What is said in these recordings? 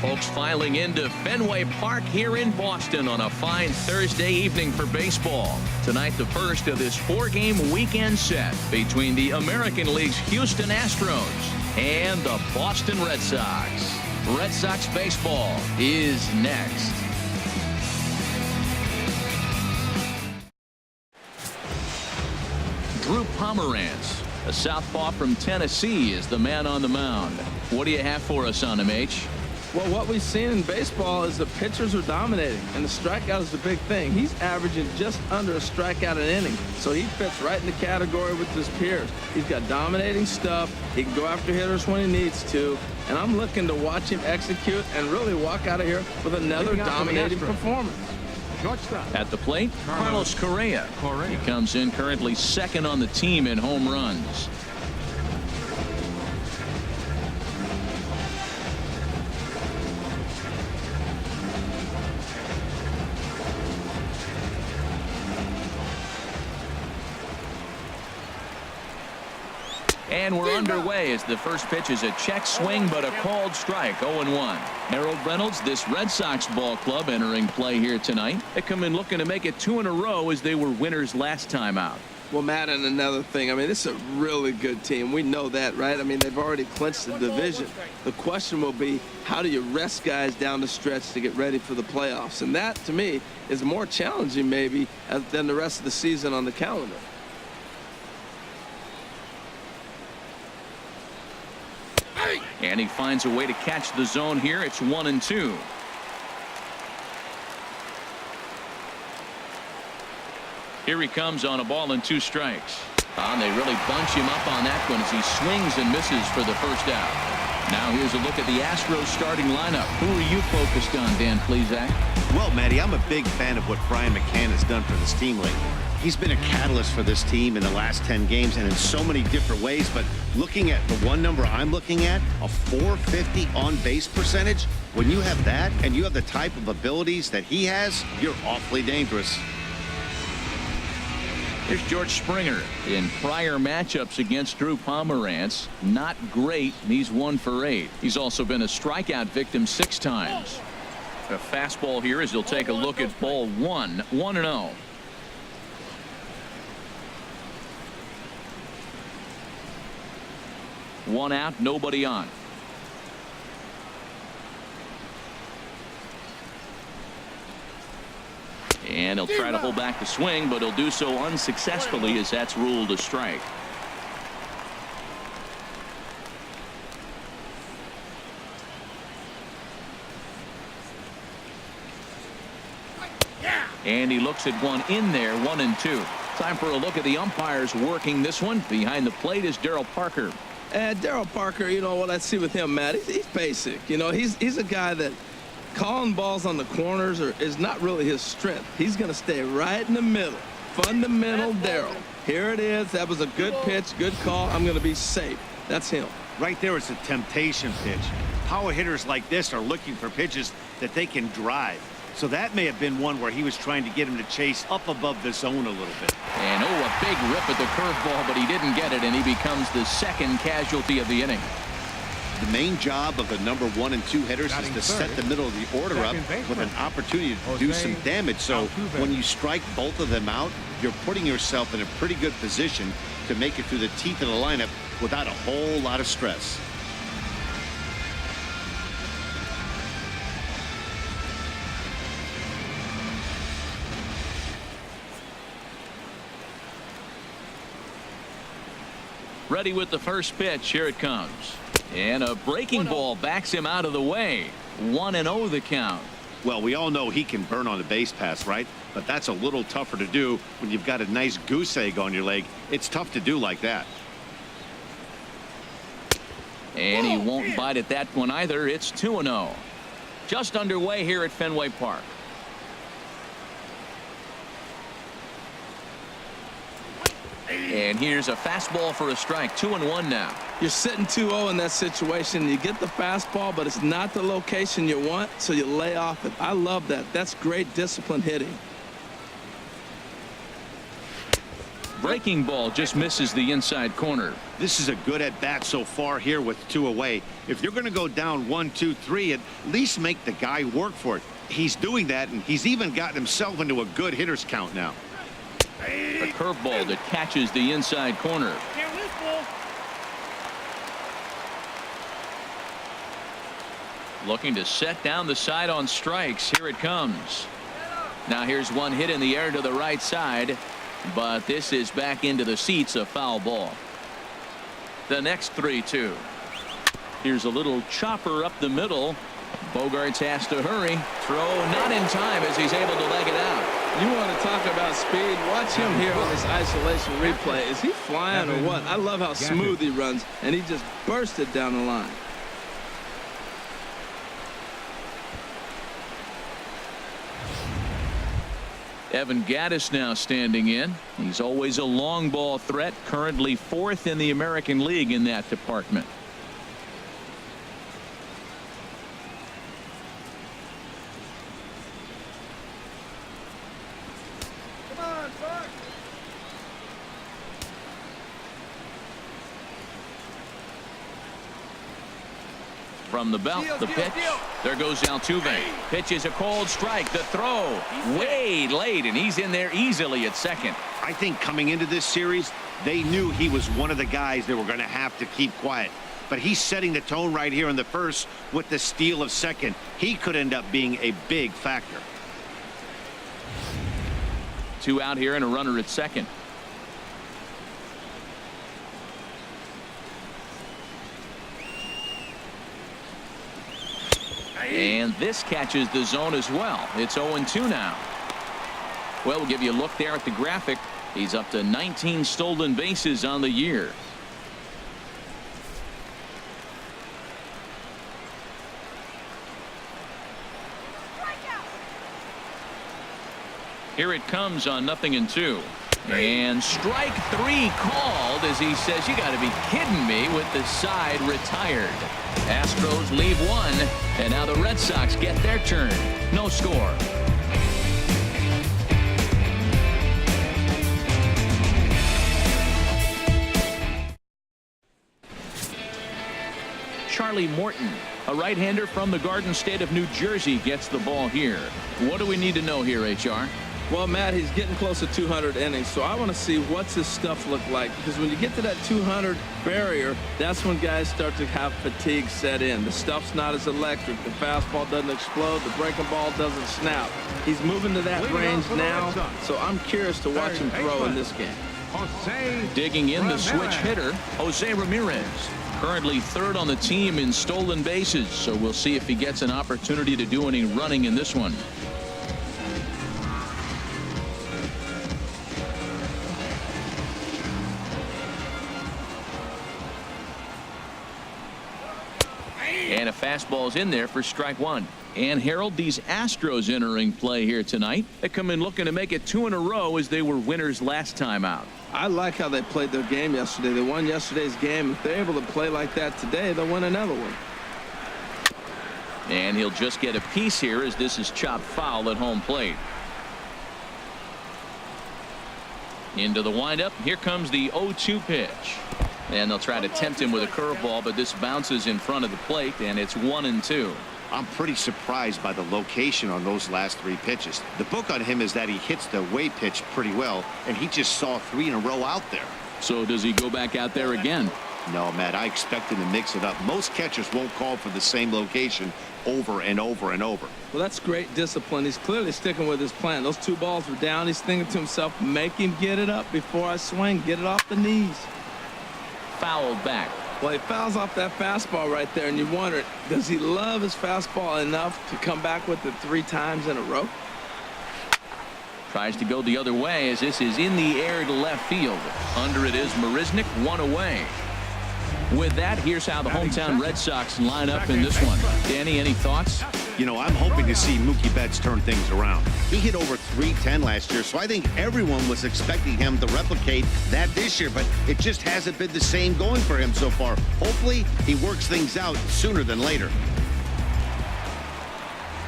Folks filing into Fenway Park here in Boston on a fine Thursday evening for baseball. Tonight, the first of this 4-game weekend set between the American League's Houston Astros and the Boston Red Sox. Red Sox baseball is next. Drew Pomerantz, a southpaw from Tennessee, is the man on the mound. What do you have for us on him, H? Well, what we've seen in baseball is the pitchers are dominating, and the strikeout is the big thing. He's averaging just under a strikeout an inning, so he fits right in the category with his peers. He's got dominating stuff. He can go after hitters when he needs to, and I'm looking to watch him execute and really walk out of here with another dominating performance. At the plate, Carlos Correa. He comes in currently second on the team in home runs. And we're underway as the first pitch is a check swing, but a called strike. 0-1. Harold Reynolds, this Red Sox ball club entering play here tonight. They come in looking to make it 2 in a row as they were winners last time out. Well, Matt, and another thing, I mean, this is a really good team. We know that, right? I mean, they've already clinched the division. The question will be, how do you rest guys down the stretch to get ready for the playoffs? And that, to me, is more challenging maybe than the rest of the season on the calendar. And he finds a way to catch the zone here. It's 1-2. Here he comes on a ball and 2 strikes. And they really bunch him up on that one as he swings and misses for the first out. Now here's a look at the Astros starting lineup. Who are you focused on, Dan Plesac? Well, Matty, I'm a big fan of what Brian McCann has done for this team lately. He's been a catalyst for this team in the last 10 games and in so many different ways. But looking at the one number I'm looking at, a .450 on-base percentage, when you have that and you have the type of abilities that he has, you're awfully dangerous. Here's George Springer. In prior matchups against Drew Pomerantz, not great. He's 1 for 8. He's also been a strikeout victim 6 times. A fastball here as he'll take a look at ball 1. 1-0. One out, nobody on. And he'll try to hold back the swing, but he'll do so unsuccessfully as that's ruled a strike. And he looks at one in there, 1-2. Time for a look at the umpires working this one. Behind the plate is Darryl Parker. And Darryl Parker, you know what I see with him, Matt, he's basic. You know, he's a guy that calling balls on the corners is not really his strength. He's going to stay right in the middle. Fundamental Darryl. Here it is. That was a good pitch, good call. I'm going to be safe. That's him. Right there is a temptation pitch. Power hitters like this are looking for pitches that they can drive. So that may have been one where he was trying to get him to chase up above the zone a little bit. And a big rip at the curveball, but he didn't get it, and he becomes the second casualty of the inning. The main job of the number 1 and 2 hitters is to set the middle of the order up with an opportunity to do some damage. So when you strike both of them out, you're putting yourself in a pretty good position to make it through the teeth of the lineup without a whole lot of stress. Ready with the first pitch. Here it comes. And a breaking ball backs him out of the way. 1-0 the count. Well, we all know he can burn on a base pass, right? But that's a little tougher to do when you've got a nice goose egg on your leg. It's tough to do like that. And he won't bite at that one either. It's 2-0. Just underway here at Fenway Park. And here's a fastball for a strike. 2-1 now. You're sitting 2-0 in that situation. You get the fastball, but it's not the location you want, so you lay off it. I love that. That's great disciplined hitting. breaking ball just misses the inside corner. This is a good at-bat so far here with 2 away. If you're going to go down 1, 2, 3, at least make the guy work for it. He's doing that, and he's even gotten himself into a good hitter's count now. A curveball that catches the inside corner. Looking to set down the side on strikes. Here it comes. Now here's one hit in the air to the right side, but this is back into the seats, a foul ball. The next 3-2. Here's a little chopper up the middle. Bogarts has to hurry. Throw not in time as he's able to leg it out. You want to talk about speed? Watch him here on this isolation replay. Is he flying or what? I love how smooth he runs, and he just bursted down the line. Evan Gattis now standing in. He's always a long ball threat, currently 4th in the American League in that department. From the belt, the pitch. There goes Altuve. Pitch is a cold strike. The throw way late, and he's in there easily at second. I think coming into this series, they knew he was one of the guys they were going to have to keep quiet. But he's setting the tone right here in the first with the steal of second. He could end up being a big factor. 2 out here and a runner at second. And this catches the zone as well. It's 0-2 now. Well, we'll give you a look there at the graphic. He's up to 19 stolen bases on the year. Here it comes on 0-2. And strike 3 called as he says, you got to be kidding me, with the side retired. Astros leave 1, and now the Red Sox get their turn. No score. Charlie Morton, a right-hander from the Garden State of New Jersey, gets the ball here. What do we need to know here, HR? Well, Matt, he's getting close to 200 innings, so I want to see what's his stuff look like, because when you get to that 200 barrier, that's when guys start to have fatigue set in. The stuff's not as electric. The fastball doesn't explode. The breaking ball doesn't snap. He's moving to that range now, so I'm curious to watch him throw in this game. Digging in the switch hitter, Jose Ramirez. Currently 3rd on the team in stolen bases, so we'll see if he gets an opportunity to do any running in this one. And a fastball's in there for strike 1. And Harold, these Astros entering play here tonight. They come in looking to make it 2 in a row as they were winners last time out. I like how they played their game yesterday. They won yesterday's game. If they're able to play like that today, they'll win another one. And he'll just get a piece here as this is chopped foul at home plate. Into the windup. Here comes the 0-2 pitch. And they'll try to tempt him with a curveball, but this bounces in front of the plate, and it's 1-2. I'm pretty surprised by the location on those last 3 pitches. The book on him is that he hits the away pitch pretty well, and he just saw 3 in a row out there. So does he go back out there again? No, Matt, I expect him to mix it up. Most catchers won't call for the same location over and over and over. Well, that's great discipline. He's clearly sticking with his plan. Those 2 balls were down. He's thinking to himself, make him get it up before I swing. Get it off the knees. Fouled back. Well, he fouls off that fastball right there, and you wonder, does he love his fastball enough to come back with it 3 times in a row? Tries to go the other way as this is in the air to left field. Under it is Marisnick, 1 away. With that, here's how the hometown Red Sox line up in this one. Danny, any thoughts? You know, I'm hoping to see Mookie Betts turn things around. He hit over .310 last year, so I think everyone was expecting him to replicate that this year, but it just hasn't been the same going for him so far. Hopefully, he works things out sooner than later.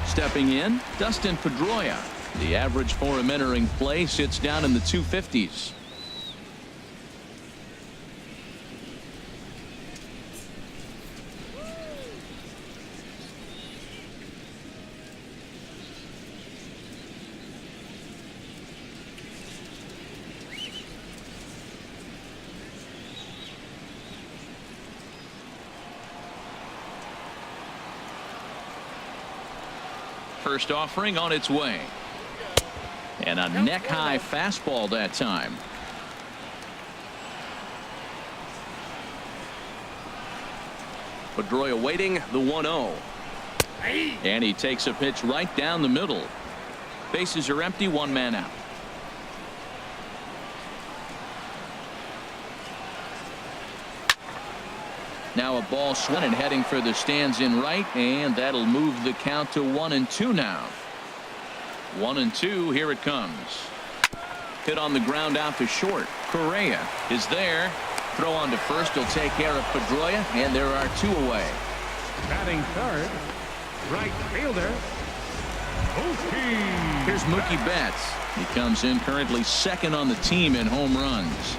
Stepping in, Dustin Pedroia. The average for him entering play sits down in the 250s. First offering on its way. And a neck-high fastball that time. Pedroia waiting the 1-0. And he takes a pitch right down the middle. Bases are empty, one man out. Now a ball swing and heading for the stands in right, and that'll move the count to 1-2 now. 1-2, here it comes. Hit on the ground out to short. Correa is there. Throw on to first. He'll take care of Pedroia, and there are two away. Batting third, right fielder, Mookie. Here's Mookie Betts. He comes in currently second on the team in home runs.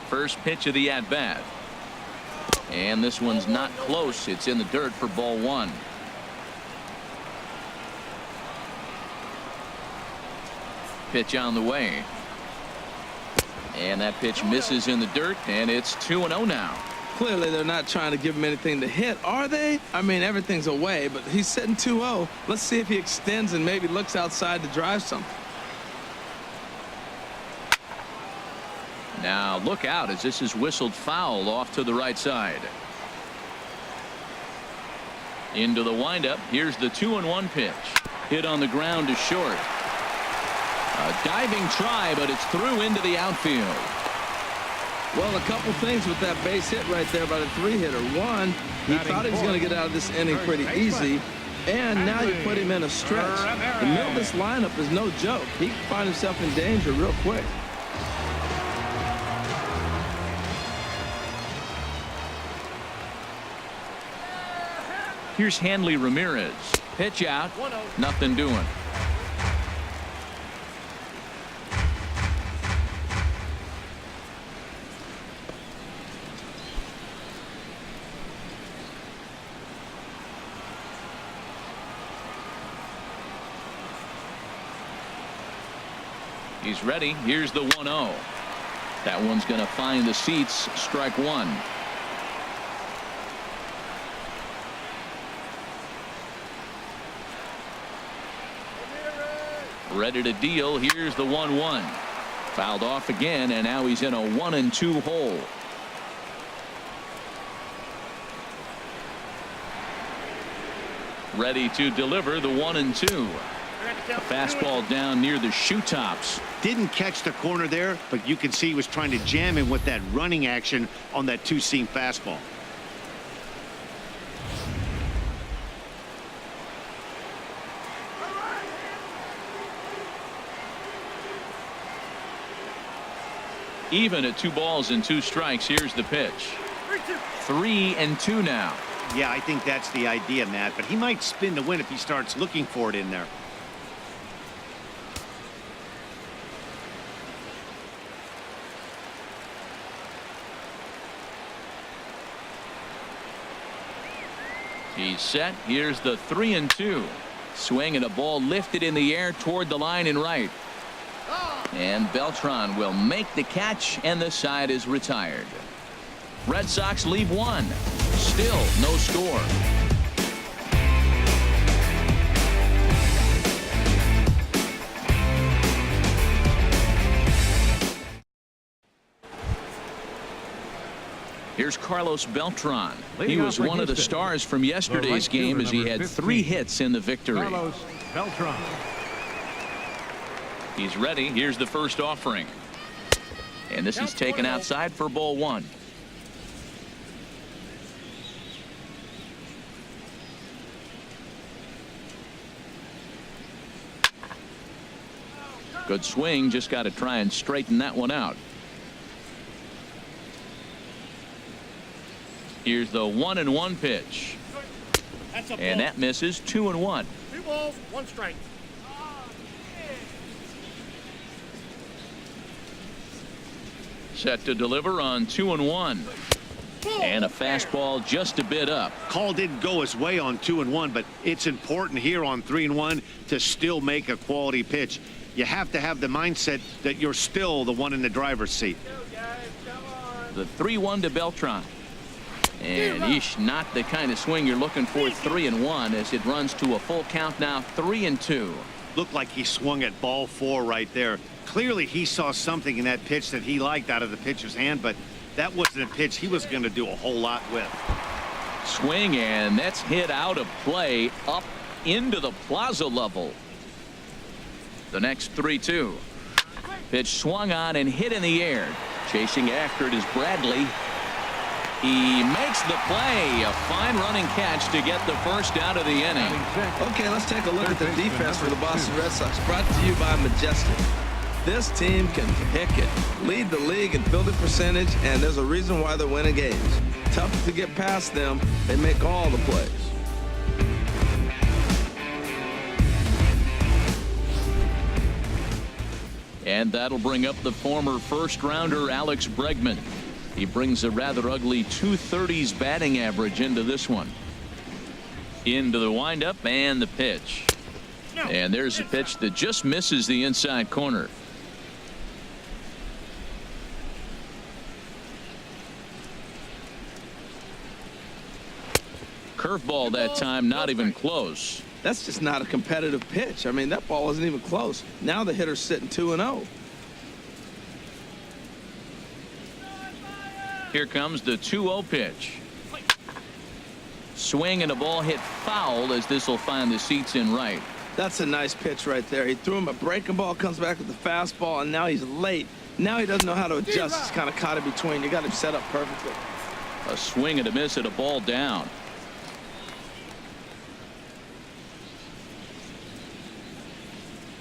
First pitch of the at-bat. And this one's not close. It's in the dirt for ball one. Pitch on the way. And that pitch misses in the dirt, and it's 2-0 now. Clearly, they're not trying to give him anything to hit, are they? I mean, everything's away, but he's sitting 2-0. Let's see if he extends and maybe looks outside to drive something. Now look out as this is whistled foul off to the right side. Into the windup. Here's the 2-1 pitch. Hit on the ground to short. A diving try, but it's through into the outfield. Well, a couple things with that base hit right there by the three-hitter. One, he thought he was going to get out of this inning pretty easy. And now you put him in a stretch. The middle of this lineup is no joke. He can find himself in danger real quick. Here's Hanley Ramirez. Pitch out. Nothing doing. He's ready. Here's the 1-0. That one's going to find the seats. Strike one. Ready to deal. Here's the 1-1. Fouled off again, and now he's in a 1-2 hole. Ready to deliver the 1-2. A fastball down near the shoe tops. Didn't catch the corner there, but you can see he was trying to jam him with that running action on that two-seam fastball. Even at 2 balls and 2 strikes. Here's the pitch. 3-2 now. Yeah, I think that's the idea, Matt, but he might spin to win if he starts looking for it in there. He's set. Here's the 3-2. Swing and a ball lifted in the air toward the line in right. And Beltran will make the catch, and the side is retired. Red Sox leave 1. Still no score. Here's Carlos Beltran. He was one of the stars from yesterday's game as he had 3 hits in the victory. Carlos Beltran. He's ready. Here's the first offering. And this is taken outside for ball 1. Good swing. Just got to try and straighten that one out. Here's the 1-1 pitch. And that misses. 2-1. 2 balls, 1 strike. Set to deliver on 2-1. And a fastball just a bit up. Call didn't go his way on 2-1, but it's important here on 3-1 to still make a quality pitch. You have to have the mindset that you're still the one in the driver's seat. The 3-1 to Beltran. And eesh, not the kind of swing you're looking for. 3-1 as it runs to a full count now. 3-2. Looked like he swung at ball 4 right there. Clearly he saw something in that pitch that he liked out of the pitcher's hand, but that wasn't a pitch he was going to do a whole lot with. Swing, and that's hit out of play up into the plaza level. The next 3-2. Pitch swung on and hit in the air. Chasing after it is Bradley. He makes the play. A fine running catch to get the first out of the inning. Okay, let's take a look at the defense for the Boston Red Sox. Brought to you by Majestic. This team can pick it, lead the league in fielding percentage, and there's a reason why they're winning games. Tough to get past them. They make all the plays. And that'll bring up the former first-rounder Alex Bregman. He brings a rather ugly 230s batting average into this one. Into the windup and the pitch. And there's a pitch that just misses the inside corner. Curveball that time, not even close. That's just not a competitive pitch. I mean, that ball wasn't even close. Now the hitter's sitting 2-0. Here comes the 2-0 pitch. Swing and a ball hit foul as this will find the seats in right. That's a nice pitch right there. He threw him a breaking ball, comes back with the fastball, and now he's late. Now he doesn't know how to adjust. He's kind of caught in between. You got him set up perfectly. A swing and a miss at a ball down.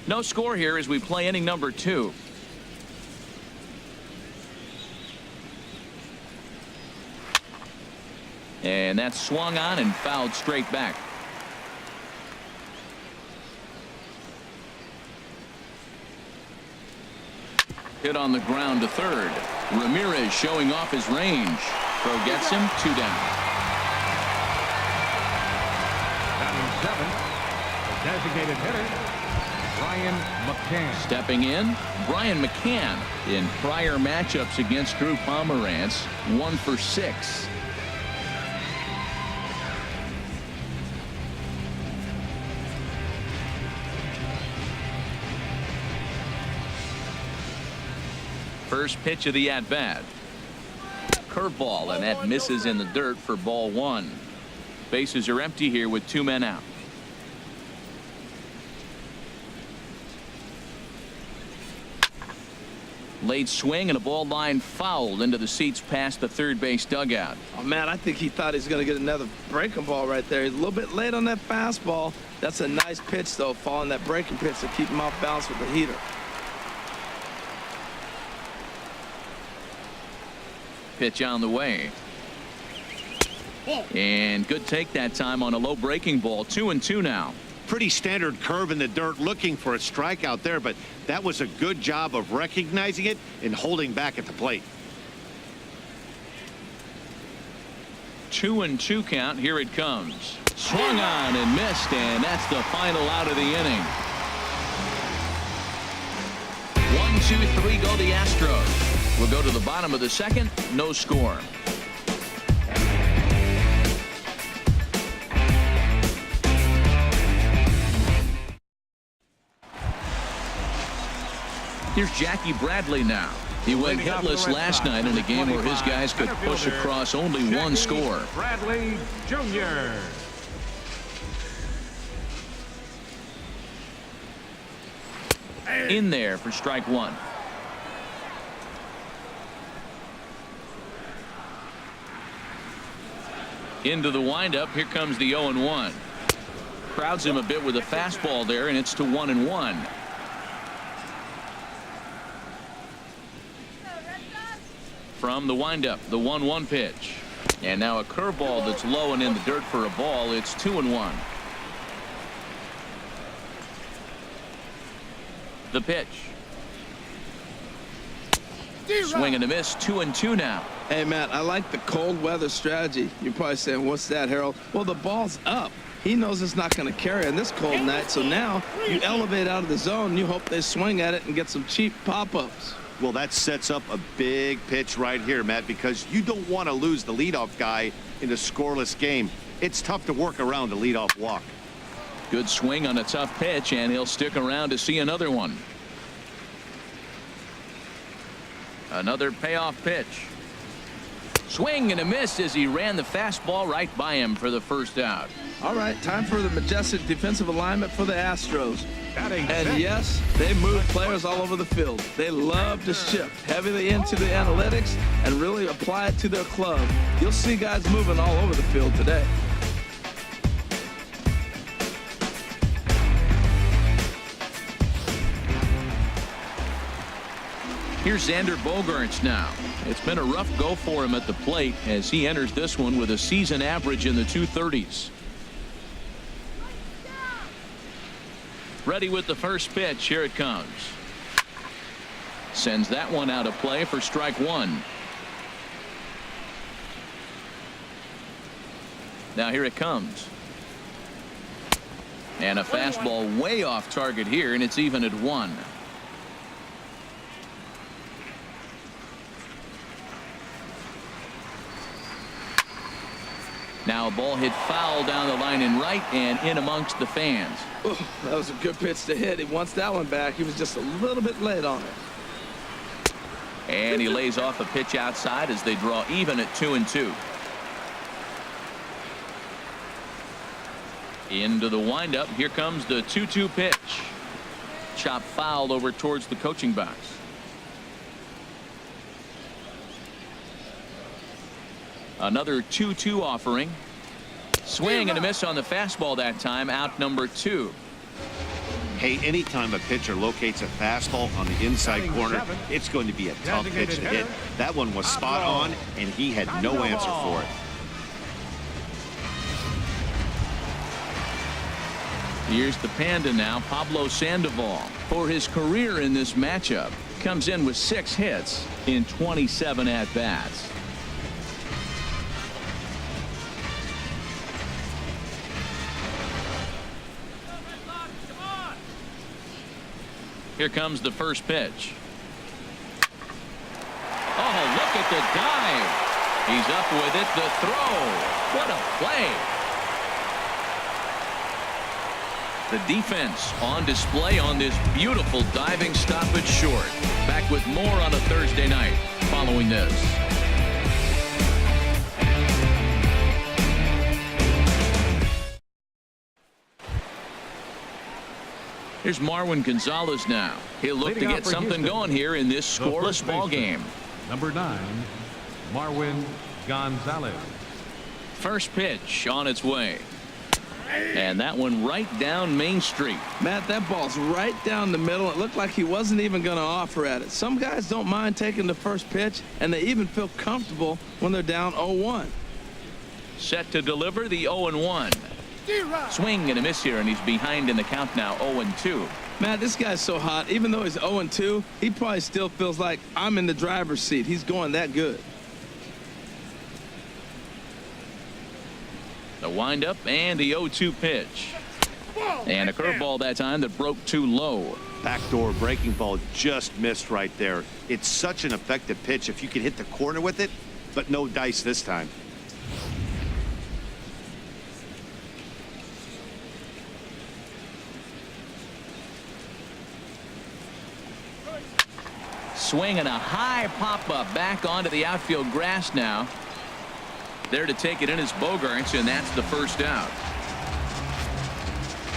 No score here as we play inning number 2. And that's swung on and fouled straight back. Hit on the ground to third. Ramirez showing off his range. Throw gets him, 2 down. Batting 7, the designated hitter, Brian McCann. Stepping in, Brian McCann. In prior matchups against Drew Pomerantz, 1 for 6. First pitch of the at-bat. Curveball, and that misses in the dirt for ball 1. Bases are empty here with 2 men out. Late swing and a ball line fouled into the seats past the third base dugout. Oh, man, I think he thought he was going to get another breaking ball right there. He's a little bit late on that fastball. That's a nice pitch, though, following that breaking pitch to keep him off balance with the heater. Pitch on the way. And good take that time on a low breaking ball. 2-2 now. Pretty standard curve in the dirt, looking for a strikeout there, but that was a good job of recognizing it and holding back at the plate. 2-2 count. Here it comes. Swung on and missed, and that's the final out of the inning. 1, 2, 3 go the Astros. We'll go to the bottom of the second. No score. Here's Jackie Bradley now. He went hitless last night in a game where his guys could push across only 1 score. Bradley Jr. In there for strike 1. Into the windup. Here comes the 0-1. Crowds him a bit with a fastball there, and it's to 1-1. From the windup, the 1-1 pitch. And now a curveball that's low and in the dirt for a ball. It's 2-1. The pitch. Swing and a miss. 2-2 now. Hey, Matt, I like the cold weather strategy. You're probably saying, what's that, Harold? Well, the ball's up. He knows it's not going to carry on this cold night, so now you elevate out of the zone, and you hope they swing at it and get some cheap pop-ups. Well, that sets up a big pitch right here, Matt, because you don't want to lose the leadoff guy in a scoreless game. It's tough to work around a leadoff walk. Good swing on a tough pitch, and he'll stick around to see another one. Another payoff pitch. Swing and a miss as he ran the fastball right by him for the first out. All right, time for the majestic defensive alignment for the Astros. Batting And sixth. yes, they move players all over the field. They love to shift heavily into the analytics and really apply it to their club. You'll see guys moving all over the field today. Here's Xander Bogaerts now. It's been a rough go for him at the plate as he enters this one with a season average in the 230s. Ready with the first pitch. Here it comes. Sends that one out of play for strike one. Now here it comes. And a fastball way off target here, and it's even at 1. Now a ball hit foul down the line in right and in amongst the fans. Ooh, that was a good pitch to hit. He wants that one back. He was just a little bit late on it. And he lays off a pitch outside as they draw even at 2-2. Into the windup. Here comes the 2-2 pitch. Chop fouled over towards the coaching box. Another 2-2 offering. Swing and a miss on the fastball that time. Out number 2. Hey, anytime a pitcher locates a fastball on the inside Batting corner, seventh. it's going to be a tough pitch to hit. Designated That one was spot on, and he had no answer for it. Here's the Panda now, Pablo Sandoval, for his career in this matchup. Comes in with 6 hits in 27 at-bats. Here comes the first pitch. Oh, look at the dive. He's up with it. The throw. What a play. The defense on display on this beautiful diving stoppage short. Back with more on a Thursday night following this. Here's Marwin Gonzalez now. He'll look Leading to off get for something Houston, going here in this the scoreless first ball baseman, game. Number 9, Marwin Gonzalez. First pitch on its way. And that one right down Main Street. Matt, that ball's right down the middle. It looked like he wasn't even going to offer at it. Some guys don't mind taking the first pitch, and they even feel comfortable when they're down 0-1. Set to deliver the 0-1. Swing and a miss here, and he's behind in the count now, 0-2. Matt, this guy's so hot. Even though he's 0-2, he probably still feels like I'm in the driver's seat. He's going that good. The windup and the 0-2 pitch. And a curveball that time that broke too low. Backdoor breaking ball just missed right there. It's such an effective pitch if you can hit the corner with it, but no dice this time. Swing and a high pop-up back onto the outfield grass now. There to take it in is Bogaerts, and that's the first out.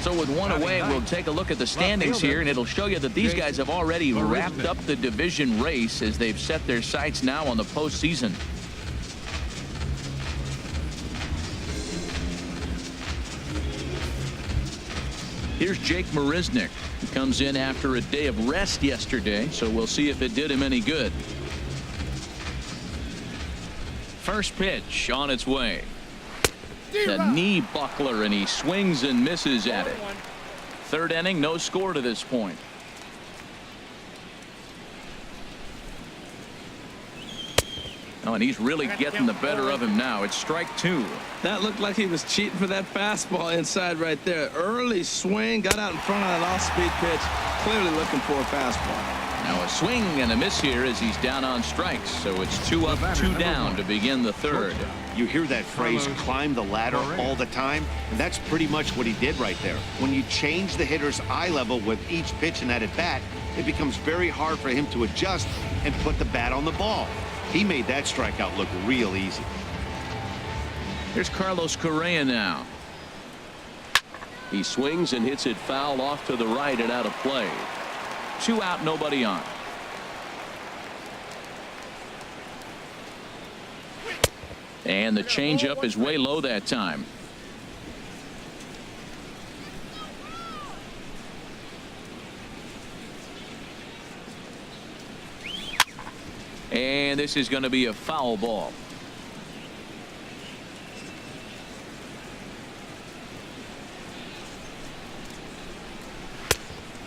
So with one away, we'll take a look at the standings here, and it'll show you that these guys have already wrapped up the division race as they've set their sights now on the postseason. Here's Jake Marisnick. He comes in after a day of rest yesterday, so we'll see if it did him any good. First pitch on its way. The knee buckler, and he swings and misses at it. Third inning, no score to this point. Oh, and he's really getting the better of him now. It's strike 2. That looked like he was cheating for that fastball inside right there. Early swing, got out in front of that off-speed pitch. Clearly looking for a fastball. Now a swing and a miss here as he's down on strikes. So it's 2 up, 2 down to begin the third. You hear that phrase, climb the ladder, all the time, and that's pretty much what he did right there. When you change the hitter's eye level with each pitch in that at-bat, it becomes very hard for him to adjust and put the bat on the ball. He made that strikeout look real easy. Here's Carlos Correa now. He swings and hits it foul off to the right and out of play. 2 out, nobody on. And the changeup is way low that time. And this is going to be a foul ball.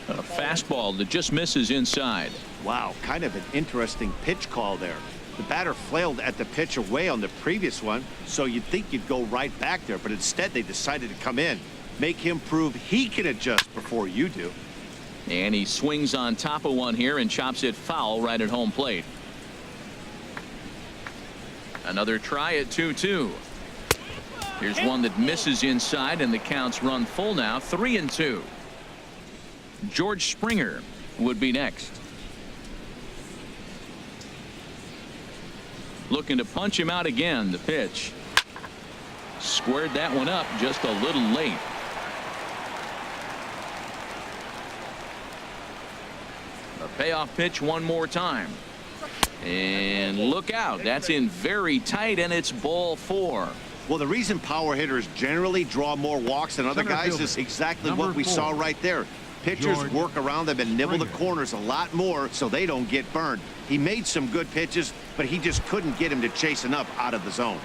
A fastball that just misses inside. Wow, kind of an interesting pitch call there. The batter flailed at the pitch away on the previous one, so you'd think you'd go right back there, but instead they decided to come in, make him prove he can adjust before you do. And he swings on top of one here and chops it foul right at home plate. Another try at 2-2. Here's one that misses inside, and the count's run full now, 3-2. George Springer would be next. Looking to punch him out again. The pitch. Squared that one up just a little late. A payoff pitch one more time. And look out. That's in very tight, and it's ball 4. Well, the reason power hitters generally draw more walks than other guys is exactly what we saw right there. Pitchers work around them and nibble the corners a lot more so they don't get burned. He made some good pitches, but he just couldn't get him to chase enough out of the zone.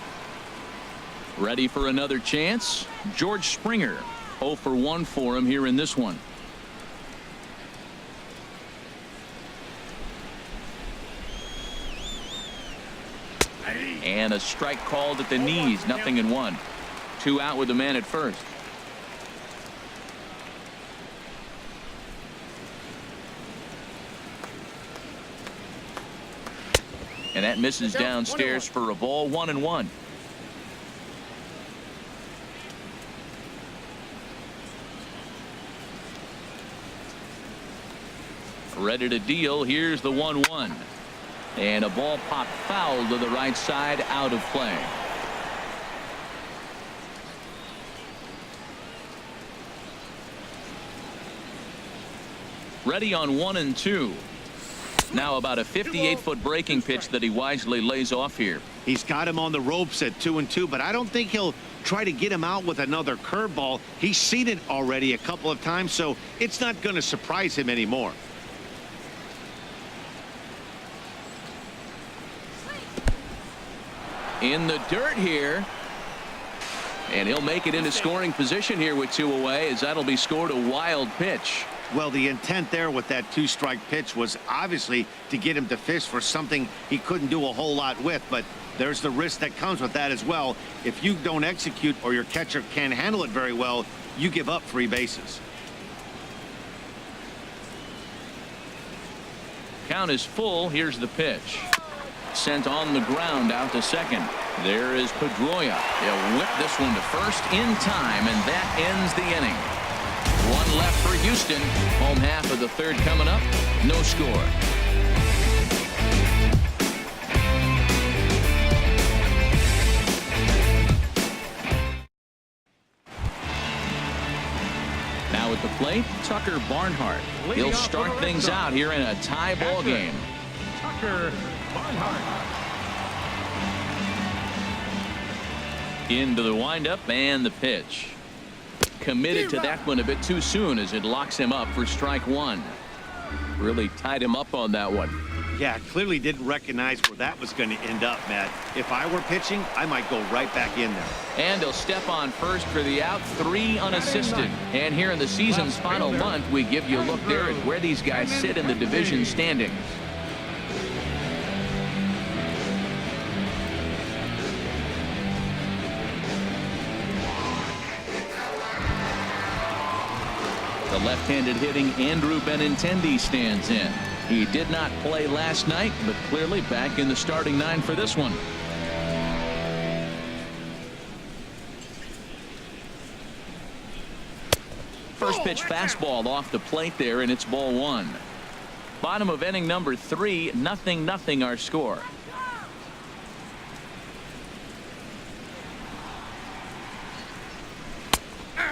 Ready for another chance? George Springer. 0 for 1 for him here in this one. And a strike called at the knees. 0-1. 2 out with the man at first. And that misses downstairs for a ball. 1-1. Ready to deal. Here's the 1-1. And a ball popped foul to the right side, out of play. Ready on 1-2. Now about a 58-foot breaking pitch that he wisely lays off here. He's got him on the ropes at 2-2, but I don't think he'll try to get him out with another curveball. He's seen it already a couple of times, so it's not going to surprise him anymore. In the dirt here. And he'll make it into scoring position here with 2 away, as that'll be scored a wild pitch. Well, the intent there with that 2-strike pitch was obviously to get him to fish for something he couldn't do a whole lot with, but there's the risk that comes with that as well. If you don't execute or your catcher can't handle it very well, you give up 3 bases. Count is full. Here's the pitch. Sent on the ground out to second. There is Pedroia. He'll whip this one to first in time, and that ends the inning. 1 left for Houston. Home half of the third coming up. No score. Now at the plate, Tucker Barnhart. He'll start things out here in a tie ball game. Tucker Barnhart. Into the windup and the pitch. Committed to that one a bit too soon as it locks him up for strike 1. Really tied him up on that one. Yeah, clearly didn't recognize where that was going to end up, Matt. If I were pitching, I might go right back in there. And he'll step on first for the out. 3 unassisted. And here in the season's final month, we give you a look there at where these guys sit in the division standings. left-handed hitting Andrew Benintendi stands in. He did not play last night, but clearly back in the starting 9 for this one. First pitch fastball off the plate there, and it's ball 1. Bottom of inning number 3, 0-0 our score.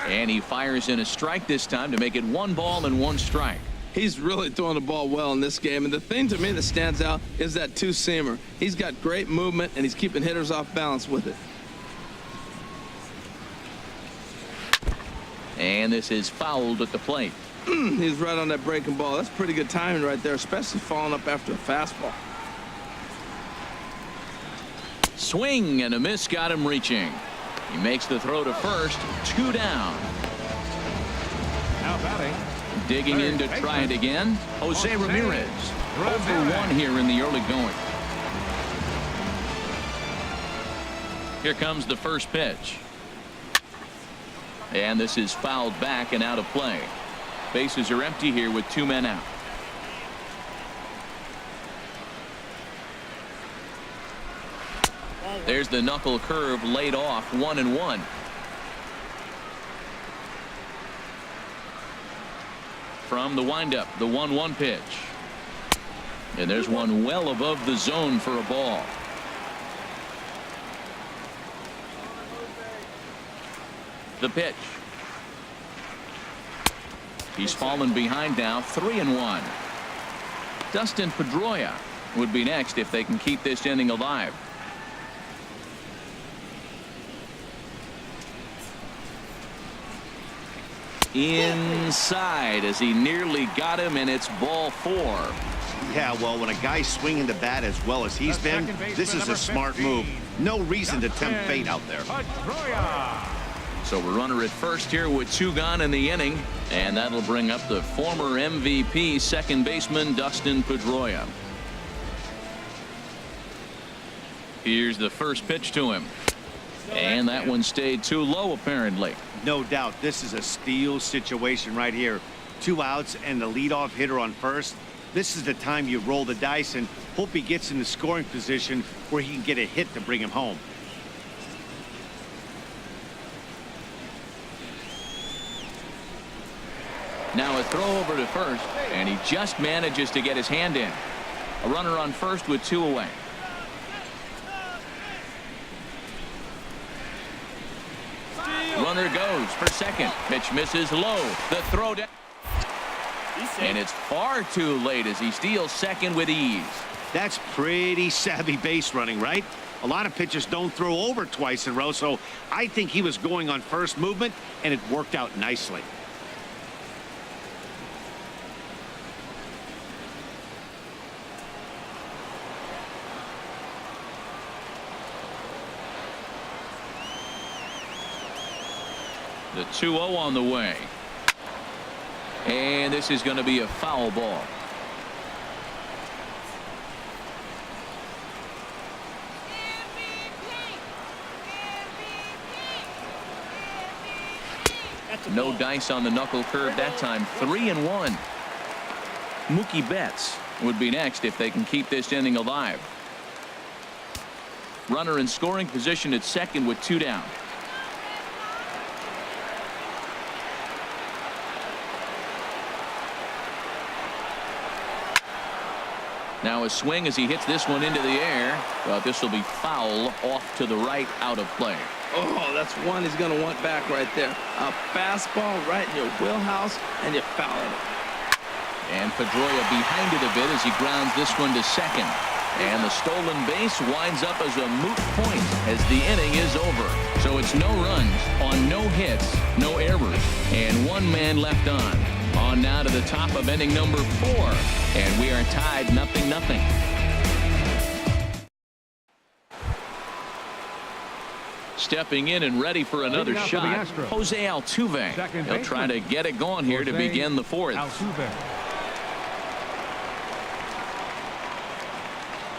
And he fires in a strike this time to make it 1 ball and 1 strike. He's really throwing the ball well in this game, and the thing to me that stands out is that two-seamer. He's got great movement, and he's keeping hitters off balance with it. And this is fouled at the plate. He's right on that breaking ball. That's pretty good timing right there, especially following up after a fastball. Swing and a miss got him reaching. He makes the throw to first. 2 down. Now batting. Digging in to try it again. Jose Ramirez. 0 for 1 here in the early going. Here comes the first pitch. And this is fouled back and out of play. Bases are empty here with 2 men out. There's the knuckle curve laid off, 1-1. From the windup, the 1-1 pitch. And there's one well above the zone for a ball. The pitch. He's fallen behind now, 3-1. Dustin Pedroia would be next if they can keep this inning alive. Inside as he nearly got him, and it's ball 4. Yeah, well, when a guy's swinging the bat as well as he's been, this is a smart move. No reason to tempt fate out there. So a runner at first here with 2 gone in the inning, and that'll bring up the former MVP second baseman Dustin Pedroia. Here's the first pitch to him, and that one stayed too low apparently. No doubt this is a steal situation right here. 2 outs and the leadoff hitter on first. This is the time you roll the dice and hope he gets in the scoring position where he can get a hit to bring him home. Now a throw over to first, and he just manages to get his hand in. A runner on first with 2 away. Runner goes for second. Pitch misses low. The throw down. And it's far too late as he steals second with ease. That's pretty savvy base running, right? A lot of pitchers don't throw over twice in a row, so I think he was going on first movement, and it worked out nicely. The 2-0 on the way. And this is going to be a foul ball. No dice on the knuckle curve that time. 3-1. Mookie Betts would be next if they can keep this inning alive. Runner in scoring position at second with 2 down. Now a swing as he hits this one into the air, but this will be foul off to the right, out of play. Oh, that's one he's going to want back right there. A fastball right in your wheelhouse, and you foul it. And Pedroia behind it a bit as he grounds this one to second. And the stolen base winds up as a moot point as the inning is over. So it's no runs on no hits, no errors, and 1 man left on. On now to the top of inning number 4, and we are tied 0-0. Stepping in and ready for another shot, Jose Altuve. He'll try to get it going here to begin the 4th.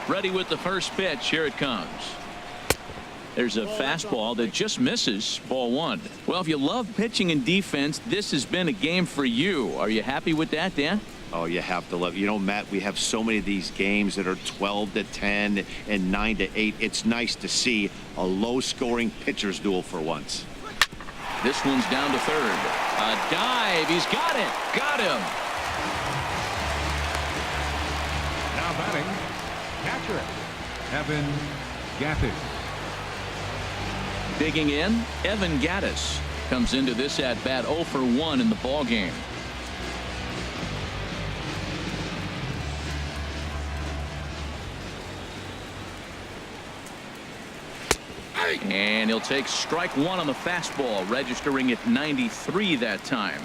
Ready with the first pitch. Here it comes. There's a fastball that just misses. Ball one. Well, if you love pitching and defense, this has been a game for you. Are you happy with that, Dan? Oh, you have to love. You know, Matt, we have so many of these games that are 12-10 and 9-8. It's nice to see a low-scoring pitcher's duel for once. This one's down to third. A dive. He's got it. Got him. Now batting, catcher, Evan Gattis. Digging in, Evan Gattis comes into this at-bat 0 for 1 in the ball game. And he'll take strike one on the fastball, registering at 93 that time.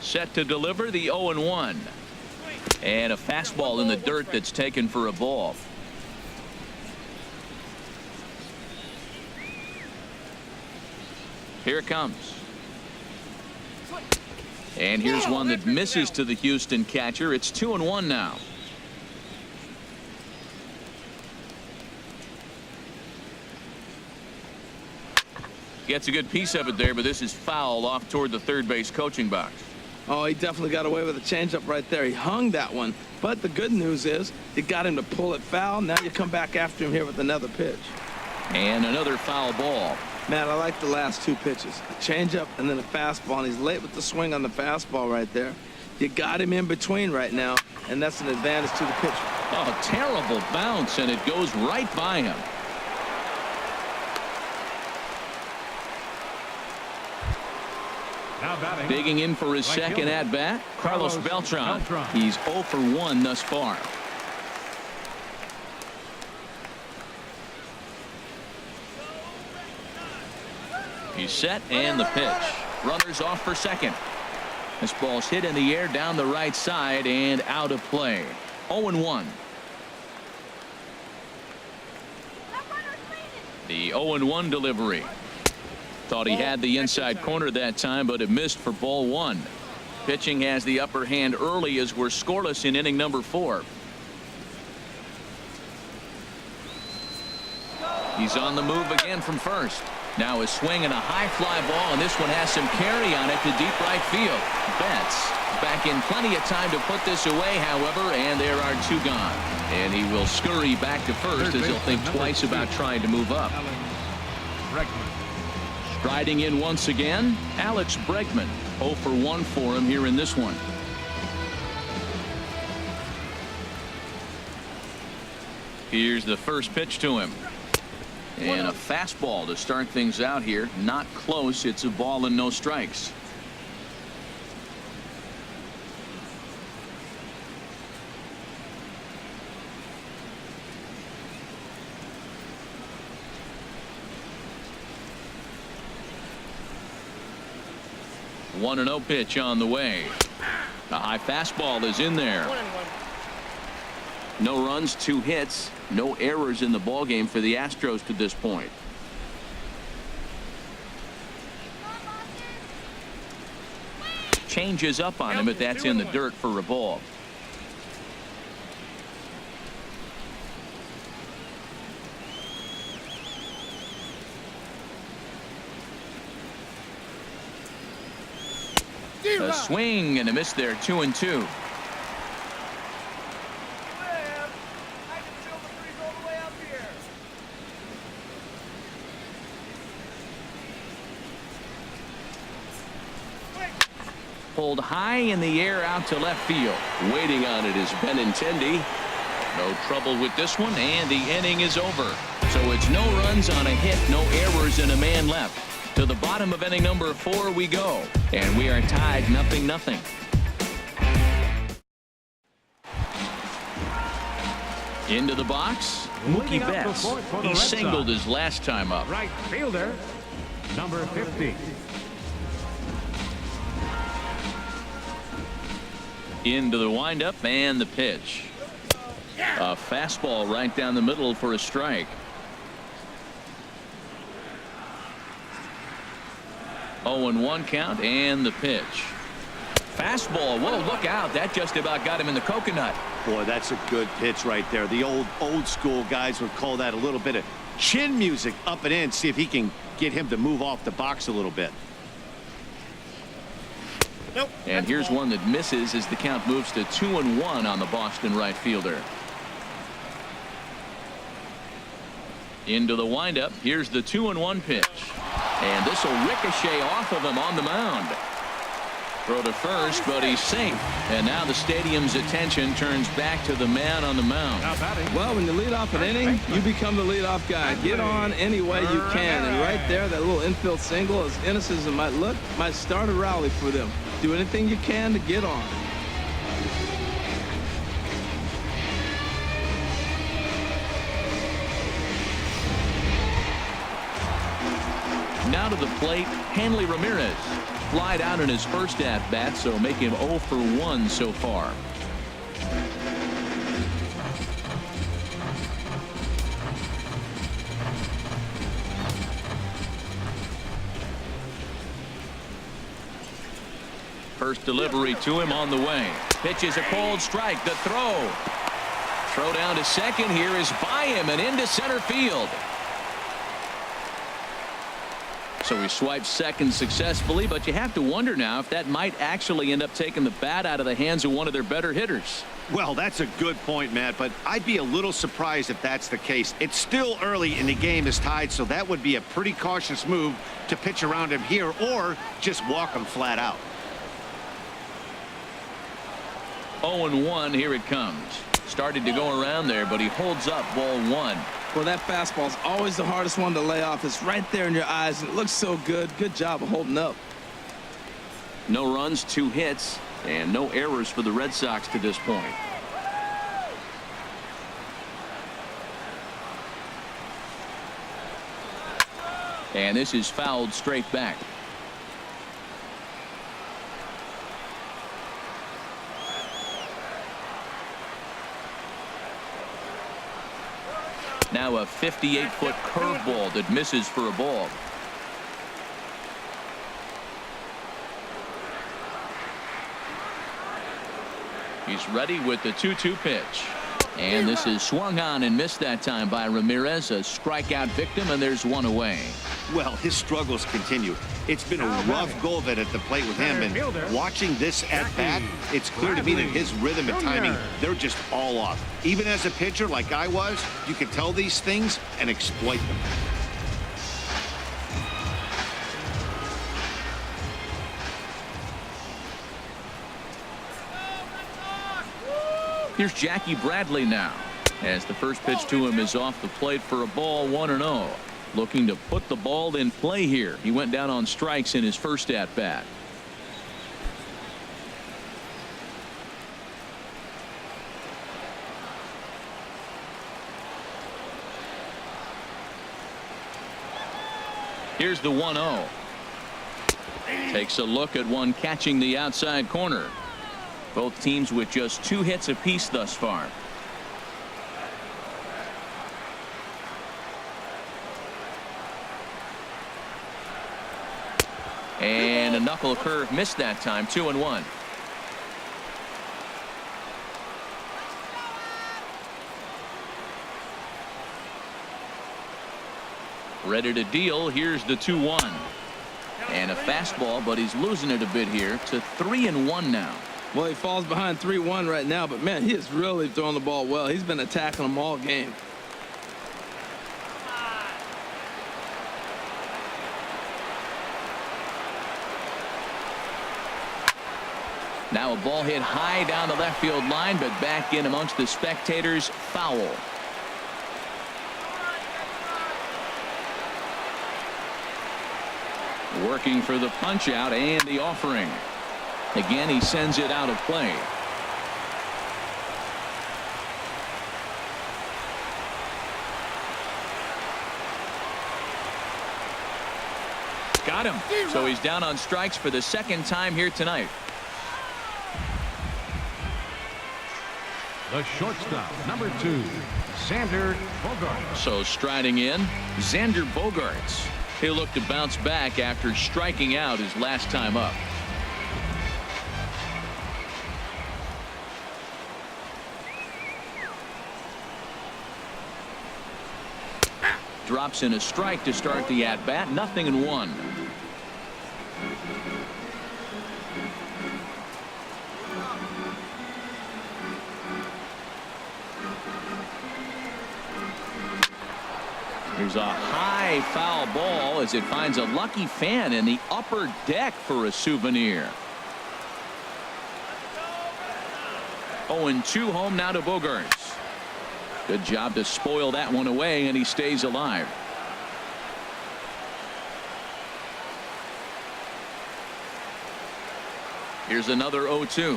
Set to deliver the 0-1. And a fastball in the dirt that's taken for a ball. Here it comes. And here's one that misses to the Houston catcher. It's 2-1 now. Gets a good piece of it there, but this is foul off toward the third base coaching box. Oh, he definitely got away with a changeup right there. He hung that one. But the good news is you got him to pull it foul. Now you come back after him here with another pitch. And another foul ball. Matt, I like the last two pitches. A changeup and then a fastball. And he's late with the swing on the fastball right there. You got him in between right now, and that's an advantage to the pitcher. Oh, terrible bounce, and it goes right by him. Now batting, Digging in for his second at-bat, Carlos Beltran. He's 0 for 1 thus far. He's set, and the pitch. Runners off for second. This ball's hit in the air down the right side and out of play. 0-1. The 0-1 delivery. Thought he had the inside corner that time, but it missed for ball one. Pitching has the upper hand early as we're scoreless in inning number 4. He's on the move again from first. Now a swing and a high fly ball, and this one has some carry on it to deep right field. Betts back in plenty of time to put this away, however, and there are 2 gone. And he will scurry back to first as he'll think twice about trying to move up. Striding in once again, Alex Bregman. 0 for 1 for him here in this one. Here's the first pitch to him. And a fastball to start things out here. Not close. It's a ball and no strikes. One and 0 pitch on the way. A high fastball is in there. No runs, 2 hits, no errors in the ballgame for the Astros to this point. Changes up on him, but that's in the dirt for a ball. A swing and a miss there. 2-2. Pulled high in the air out to left field. Waiting on it is Benintendi. No trouble with this one, and the inning is over. So it's no runs on a hit, no errors, and a man left. To the bottom of inning number 4 we go, and we are tied 0-0. Into the box, Mookie Betts. He singled his last time up. Right fielder, number 50. Into the windup and the pitch. A fastball right down the middle for a strike. 0-1 count and the pitch. Fastball. Whoa, look out. That just about got him in the coconut. Boy, that's a good pitch right there. The old school guys would call that a little bit of chin music up and in. See if he can get him to move off the box a little bit. Nope, and here's one that misses as the count moves to 2-1 on the Boston right fielder. Into the windup. Here's the 2-1 pitch. And this will ricochet off of him on the mound. Throw to first, but he's safe. And now the stadium's attention turns back to the man on the mound. Well, when you lead off an inning, you become the leadoff guy. Get on any way you can. And right there, that little infield single, as innocent as it might look, might start a rally for them. Do anything you can to get on. Now to the plate, Hanley Ramirez. Flied out in his first at-bat, so make him 0 for 1 so far. First delivery to him on the way. Pitch is a cold strike. The throw down to second here is by him and into center field. So he swipes second successfully, but you have to wonder now if that might actually end up taking the bat out of the hands of one of their better hitters. Well, that's a good point, Matt, but I'd be a little surprised if that's the case. It's still early and the game is tied, so that would be a pretty cautious move to pitch around him here or just walk him flat out. 0-1, here it comes. Started to go around there, but he holds up ball 1. Well, that fastball is always the hardest one to lay off. It's right there in your eyes, and it looks so good. Good job of holding up. No runs, 2 hits, and no errors for the Red Sox to this point. And this is fouled straight back. Now a 58-foot curveball that misses for a ball. He's ready with the 2-2 pitch. And this is swung on and missed that time by Ramirez. A strikeout victim, and there's one away. Well, his struggles continue. It's been a rough go of it at the plate with him, and watching this at bat, it's clear to me that his rhythm and timing, they're just all off. Even as a pitcher like I was, you can tell these things and exploit them. Here's Jackie Bradley now, as the first pitch to him is off the plate for a ball, 1-0. Looking to put the ball in play here. He went down on strikes in his first at bat. Here's the 1-0. Takes a look at one catching the outside corner. Both teams with just 2 hits apiece thus far. And a knuckle curve missed that time. 2-1. Ready to deal. Here's the 2-1. And a fastball, but he's losing it a bit here to 3-1 now. Well, he falls behind 3-1 right now, but man, he is really throwing the ball well. He's been attacking them all game. Now a ball hit high down the left field line, but back in amongst the spectators. Foul. Working for the punch out and the offering. Again, he sends it out of play. Got him. So he's down on strikes for the second time here tonight. The shortstop, number 2, Xander Bogaerts. So striding in, Xander Bogaerts. He'll look to bounce back after striking out his last time up. Drops in a strike to start the at-bat. 0-1. Here's a high foul ball as it finds a lucky fan in the upper deck for a souvenir. 0-2 home now to Bogaerts. Good job to spoil that one away, and he stays alive. Here's another 0-2.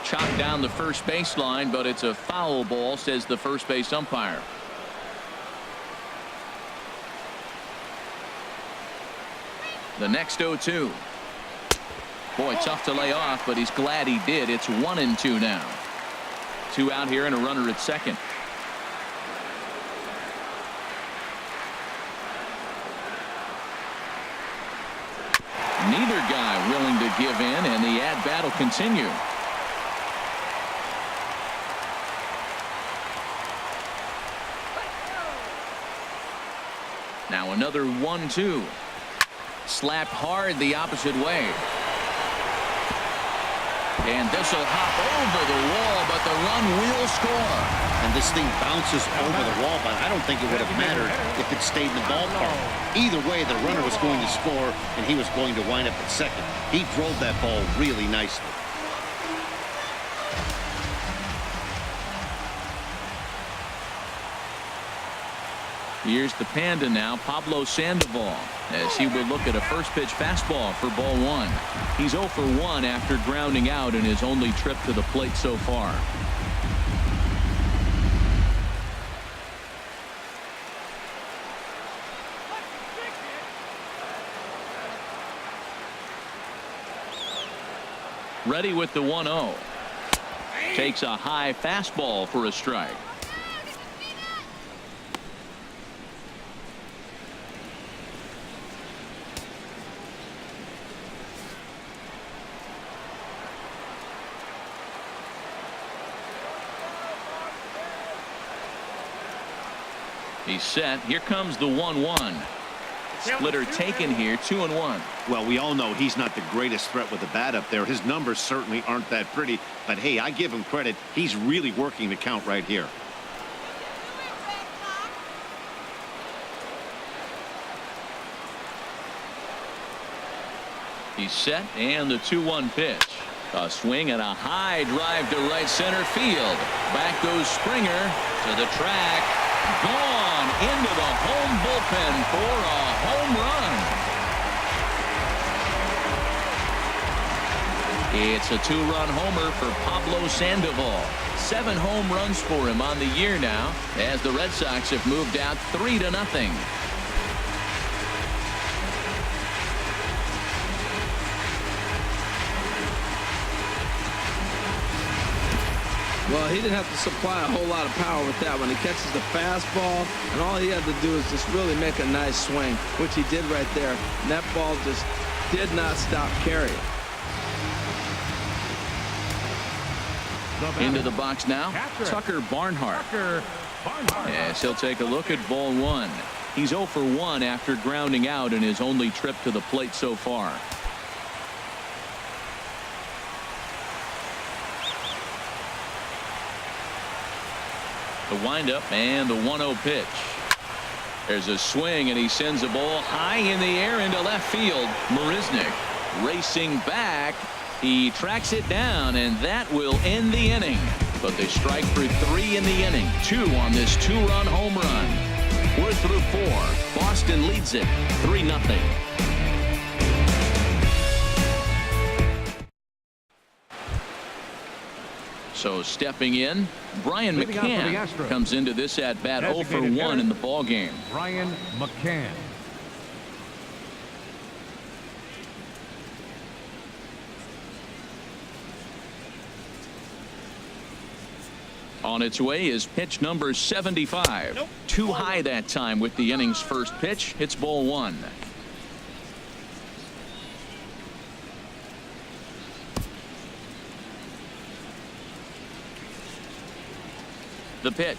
Chopped down the first baseline, but it's a foul ball, says the first base umpire. The next 0-2. Boy, tough to lay off, but he's glad he did. It's 1-2 now. 2 out here and a runner at second. Neither guy willing to give in, and the at-bat will continue. Now another 1-2. Slapped hard the opposite way. And this will hop over the wall, but the run will score. And this thing bounces over the wall, but I don't think it would have mattered if it stayed in the ballpark. Either way, the runner was going to score, and he was going to wind up at second. He drove that ball really nicely. Here's the Panda now, Pablo Sandoval, as he will look at a first pitch fastball for ball 1. He's 0 for 1 after grounding out in his only trip to the plate so far. Ready with the 1-0. Takes a high fastball for a strike. He's set. Here comes the 1-1. Splitter taken here, 2-1. Well, we all know he's not the greatest threat with the bat up there. His numbers certainly aren't that pretty. But, hey, I give him credit. He's really working the count right here. He's set, and the 2-1 pitch. A swing and a high drive to right center field. Back goes Springer to the track. Gone into the home bullpen for a home run. It's a 2-run homer for Pablo Sandoval. 7 home runs for him on the year now, as the Red Sox have moved out 3-0. Well, he didn't have to supply a whole lot of power with that one. He catches the fastball, and all he had to do is just really make a nice swing, which he did right there. And that ball just did not stop carrying. Into the box now, Tucker Barnhart. Yes, he'll take a look at ball 1. He's 0 for 1 after grounding out in his only trip to the plate so far. The windup and the 1-0 pitch. There's a swing, and he sends a ball high in the air into left field. Marisnick racing back. He tracks it down, and that will end the inning. But they strike for 3 in the inning. 2 on this 2-run home run. We're through 4. Boston leads it 3-0. So stepping in, Brian McCann comes into this at bat 0 for 1 in the ball game. Brian McCann. On its way is pitch number 75. Too high that time with the inning's first pitch. It's ball 1. The pitch.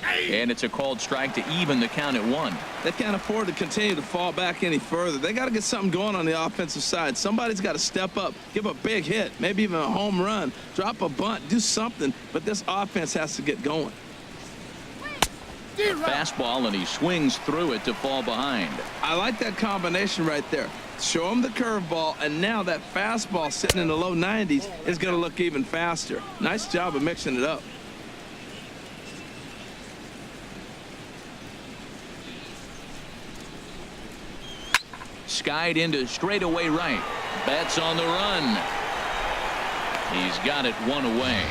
And it's a called strike to even the count at 1. They can't afford to continue to fall back any further. They got to get something going on the offensive side. Somebody's got to step up, give a big hit, maybe even a home run, drop a bunt, do something. But this offense has to get going. Fastball, and he swings through it to fall behind. I like that combination right there. Show him the curveball, and now that fastball sitting in the low 90s is going to look even faster. Nice job of mixing it up. Skied into straightaway right. Betts on the run. He's got it 1 away.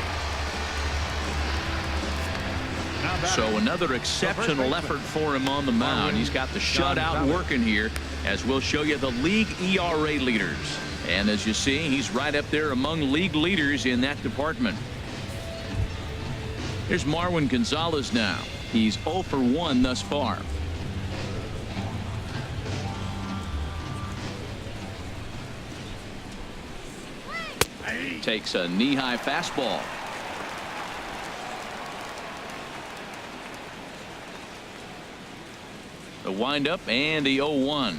So another exceptional effort for him on the mound. He's got the shutout working here, as we'll show you the league ERA leaders. And as you see, he's right up there among league leaders in that department. Here's Marwin Gonzalez now. He's 0 for 1 thus far. Takes a knee-high fastball. The windup and the 0-1.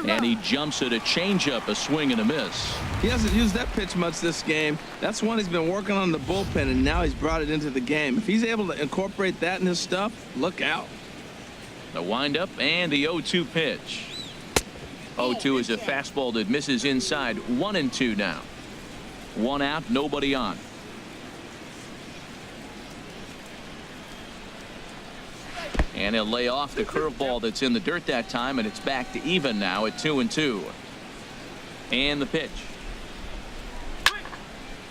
And he jumps at a changeup, a swing and a miss. He hasn't used that pitch much this game. That's one he's been working on the bullpen, and now he's brought it into the game. If he's able to incorporate that in his stuff, look out. The windup and the 0-2 pitch. 0-2 is a fastball that misses inside. 1-2 now. 1 out, nobody on. And he'll lay off the curveball that's in the dirt that time, and it's back to even now at 2-2. And the pitch.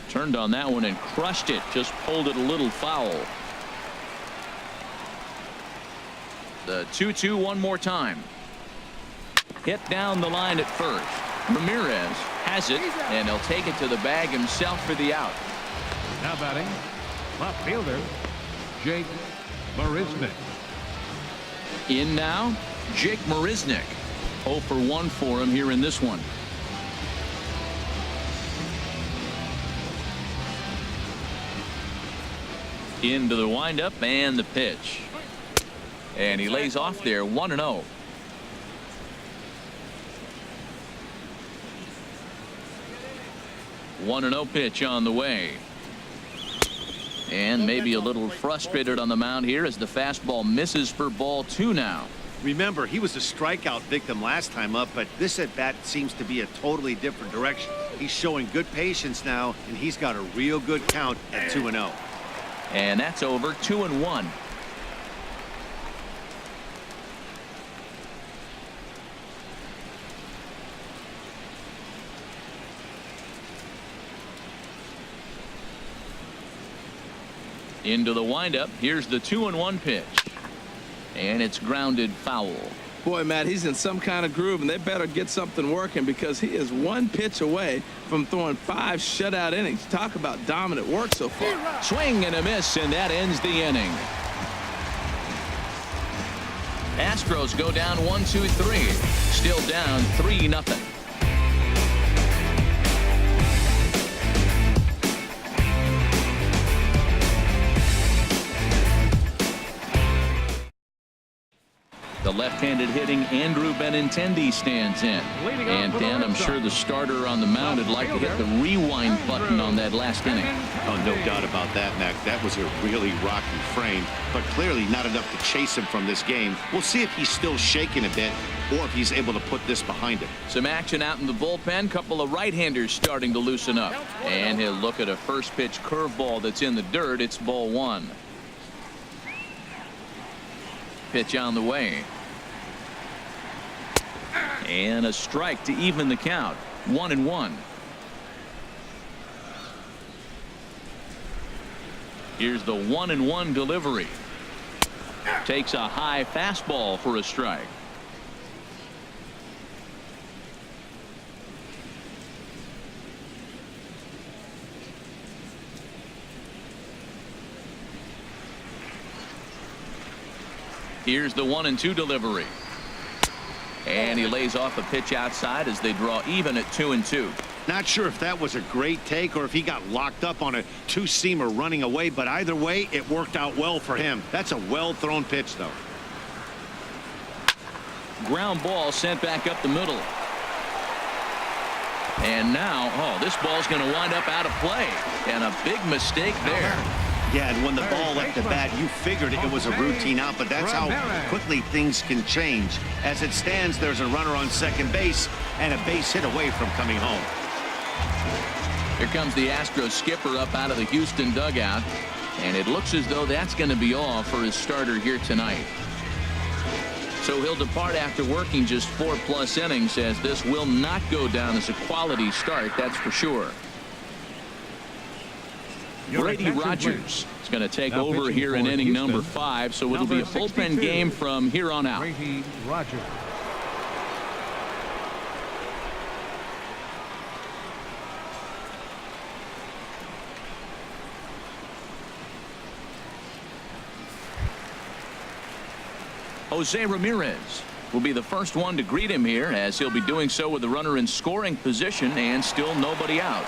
Turned on that one and crushed it. Just pulled it a little foul. The 2-2 one more time. Hit down the line at first. Ramirez has it, and he'll take it to the bag himself for the out. Now batting, left fielder, Jake Marisnick. In now, Jake Marisnick. 0 for 1 for him here in this one. Into the windup and the pitch. And he lays off there 1-0. 1-0 pitch on the way. And maybe a little frustrated on the mound here as the fastball misses for ball 2 now. Remember, he was a strikeout victim last time up, but this at bat seems to be a totally different direction. He's showing good patience now, and he's got a real good count at 2-0. And that's over. 2-1. Into the windup. Here's the 2-1 pitch. And it's grounded foul. Boy, Matt, he's in some kind of groove, and they better get something working because he is 1 pitch away from throwing 5 shutout innings. Talk about dominant work so far. Swing and a miss, and that ends the inning. Astros go down 1-2-3. Still down 3-0. The left-handed hitting Andrew Benintendi stands in. And Dan, I'm sure the starter on the mound would like to hit the rewind button on that last inning. Oh, no doubt about that, Mac. That was a really rocky frame, but clearly not enough to chase him from this game. We'll see if he's still shaking a bit or if he's able to put this behind him. Some action out in the bullpen. Couple of right-handers starting to loosen up. And he'll look at a first pitch curveball that's in the dirt. It's ball 1. Pitch on the way. And a strike to even the count. 1-1. Here's the 1-1 delivery. Takes a high fastball for a strike. Here's the 1-2 delivery. And he lays off a pitch outside as they draw even at 2-2. Not sure if that was a great take or if he got locked up on a two-seamer running away, but either way, it worked out well for him. That's a well-thrown pitch, though. Ground ball sent back up the middle. And now, oh, this ball's going to wind up out of play. And a big mistake there. Yeah, and when the ball left the bat, you figured it was a routine out, but that's how quickly things can change. As it stands, there's a runner on second base and a base hit away from coming home. Here comes the Astros skipper up out of the Houston dugout, and it looks as though that's going to be all for his starter here tonight. So he'll depart after working just 4+ innings, as this will not go down as a quality start, that's for sure. Brady Rogers is going to take over here in inning number 5, so it'll be a bullpen game from here on out. Brady Rogers. Jose Ramirez will be the first one to greet him here, as he'll be doing so with the runner in scoring position and still nobody out.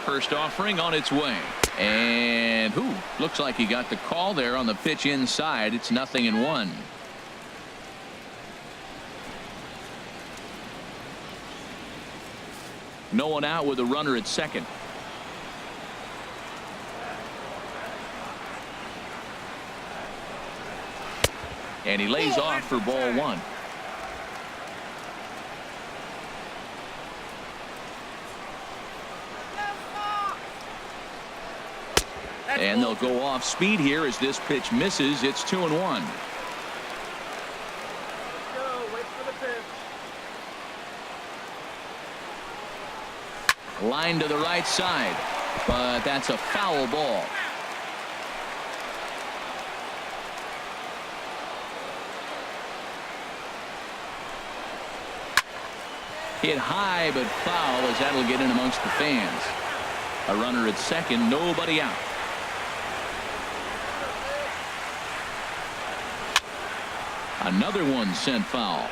First offering on its way, and looks like he got the call there on the pitch inside. It's 0-1. No one out with a runner at second. And he lays off for ball 1. And they'll go off speed here as this pitch misses. It's 2-1. Line to the right side, but that's a foul ball. Hit high, but foul, as that'll get in amongst the fans. A runner at second, nobody out. Another one sent foul.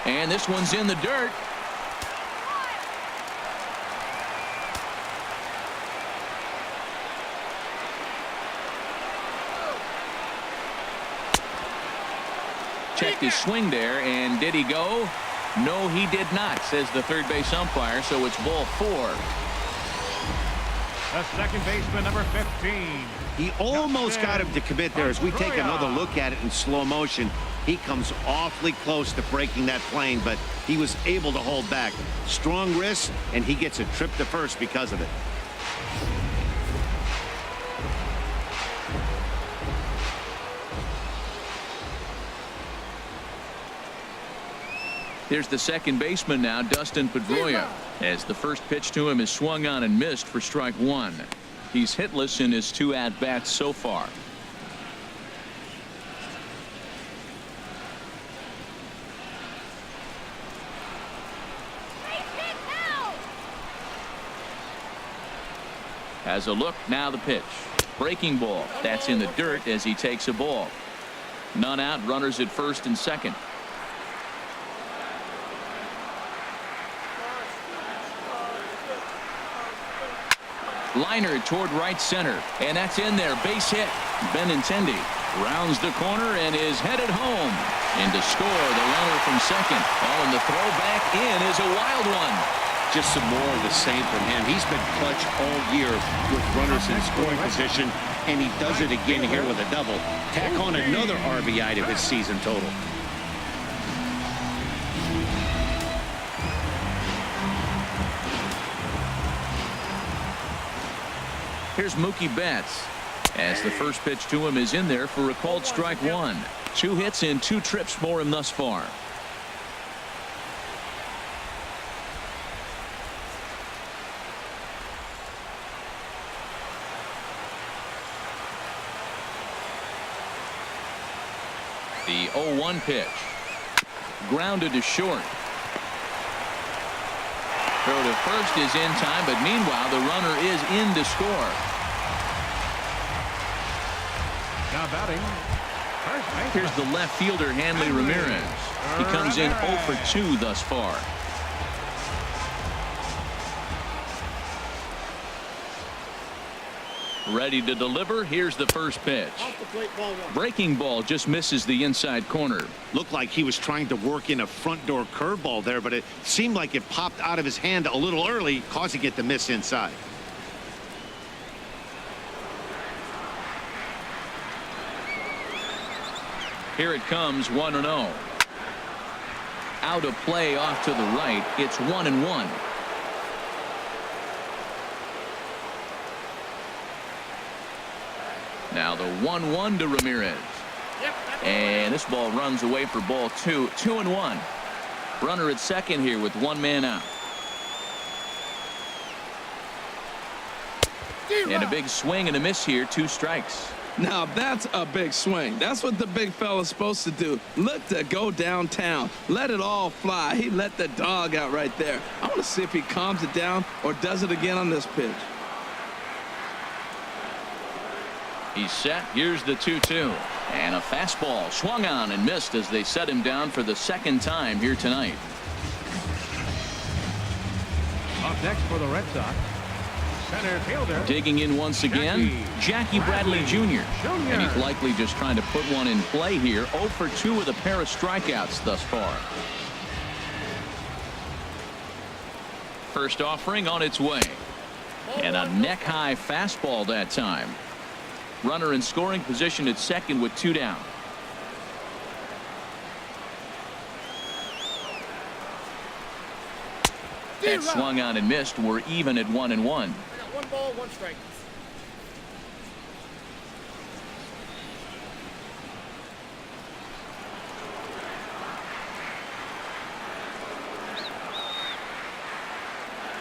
And this one's in the dirt. Checked his swing there, and did he go? No, he did not, says the third base umpire, so it's ball 4. The second baseman, number 15. He almost got him to commit there. As we take another look at it in slow motion, he comes awfully close to breaking that plane, but he was able to hold back. Strong wrist, and he gets a trip to first because of it. Here's the second baseman now, Dustin Pedroia, as the first pitch to him is swung on and missed for strike 1. He's hitless in his 2 at-bats so far. Has a look, now the pitch. Breaking ball. That's in the dirt as he takes a ball. None out, runners at first and second. Liner toward right center, and that's in there. Base hit. Benintendi rounds the corner and is headed home. And to score, the runner from second. Oh, and the throw back in is a wild one. Just some more of the same from him. He's been clutch all year with runners in scoring position, and he does it again here with a double. Tack on another RBI to his season total. Here's Mookie Betts, as the first pitch to him is in there for a called strike 1. 2 hits and 2 trips for him thus far. The 0-1 pitch. Grounded to short. Throw to first is in time, but meanwhile the runner is in to score. Now batting. First baseman. Here's the left fielder, Hanley Ramirez. He comes in 0 for 2 thus far. Ready to deliver. Here's the first pitch. Breaking ball just misses the inside corner. Looked like he was trying to work in a front door curveball there, but it seemed like it popped out of his hand a little early, causing it to miss inside. Here it comes, 1-0. Out of play off to the right. It's 1-1. Now the 1-1 to Ramirez. And this ball runs away for ball 2. 2-1. Runner at second here with one man out. And a big swing and a miss here. 2 strikes. Now that's a big swing. That's what the big fella's supposed to do. Look to go downtown. Let it all fly. He let the dog out right there. I want to see if he calms it down or does it again on this pitch. He's set. Here's the 2-2. And a fastball swung on and missed as they set him down for the second time here tonight. Up next for the Red Sox, center fielder. Digging in once again, Jackie Bradley Jr. And he's likely just trying to put one in play here. 0 for 2 with a pair of strikeouts thus far. First offering on its way. And a neck-high fastball that time. Runner in scoring position at second with 2 down. That swung on and missed. We're even at 1-1. 1 ball, 1 strike.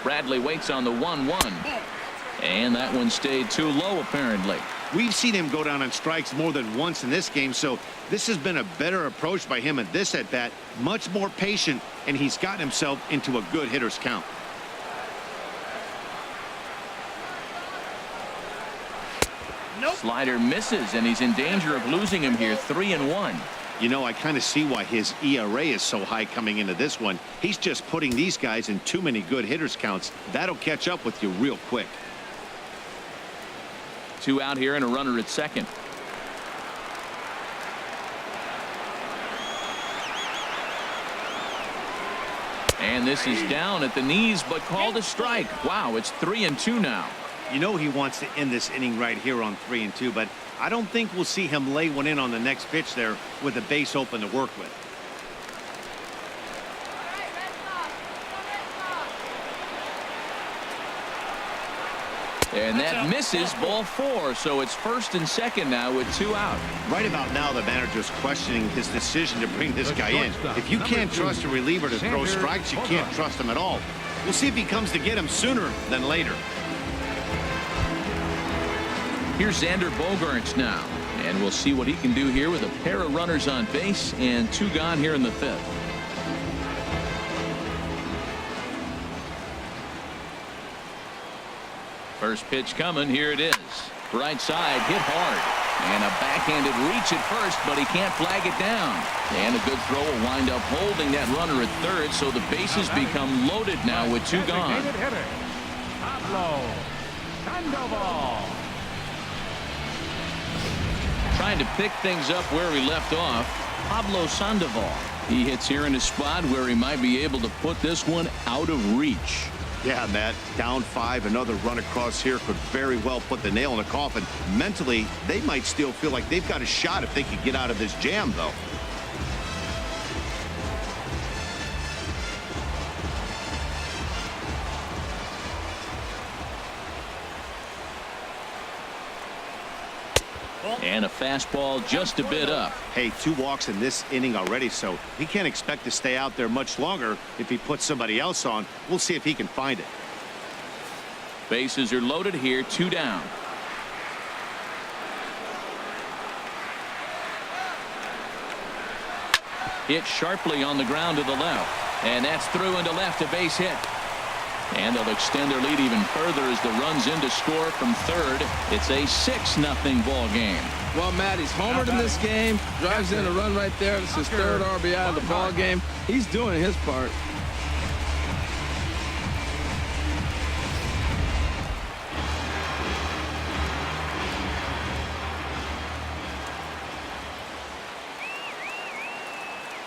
Bradley waits on the 1-1. And that one stayed too low apparently. We've seen him go down on strikes more than once in this game, so this has been a better approach by him at this at-bat. Much more patient, and he's gotten himself into a good hitter's count. Nope. Slider misses, and he's in danger of losing him here. 3-1. You know, I kind of see why his ERA is so high coming into this one. He's just putting these guys in too many good hitters counts. That'll catch up with you real quick. 2 out here and a runner at second. And this is down at the knees, but called a strike. Wow, it's 3-2 now. You know he wants to end this inning right here on 3-2, but I don't think we'll see him lay one in on the next pitch there with the base open to work with. And that misses, ball 4, so it's first and second now with 2 out. Right about now, the manager's questioning his decision to bring this guy in. If you can't trust a reliever to throw strikes, you can't trust him at all. We'll see if he comes to get him sooner than later. Here's Xander Bogaerts now, and we'll see what he can do here with a pair of runners on base and 2 gone here in the 5th. First pitch coming. Here it is. Right side, hit hard. And a backhanded reach at first, but he can't flag it down. And a good throw will wind up holding that runner at third, so the bases become loaded now with 2 gone. Pablo Sandoval. Trying to pick things up where he left off. Pablo Sandoval. He hits here in a spot where he might be able to put this one out of reach. Yeah, Matt, down 5, another run across here could very well put the nail in the coffin. Mentally, they might still feel like they've got a shot if they could get out of this jam, though. And a fastball just a bit up. Hey, 2 walks in this inning already, so he can't expect to stay out there much longer if he puts somebody else on. We'll see if he can find it. Bases are loaded here, 2 down. Hit sharply on the ground to the left. And that's through into left, a base hit. And they'll extend their lead even further as the runs in to score from third. It's a 6-0 ball game. Well, Matt, he's homered in this game. Drives in a run right there. It's his third RBI of the ball game. He's doing his part.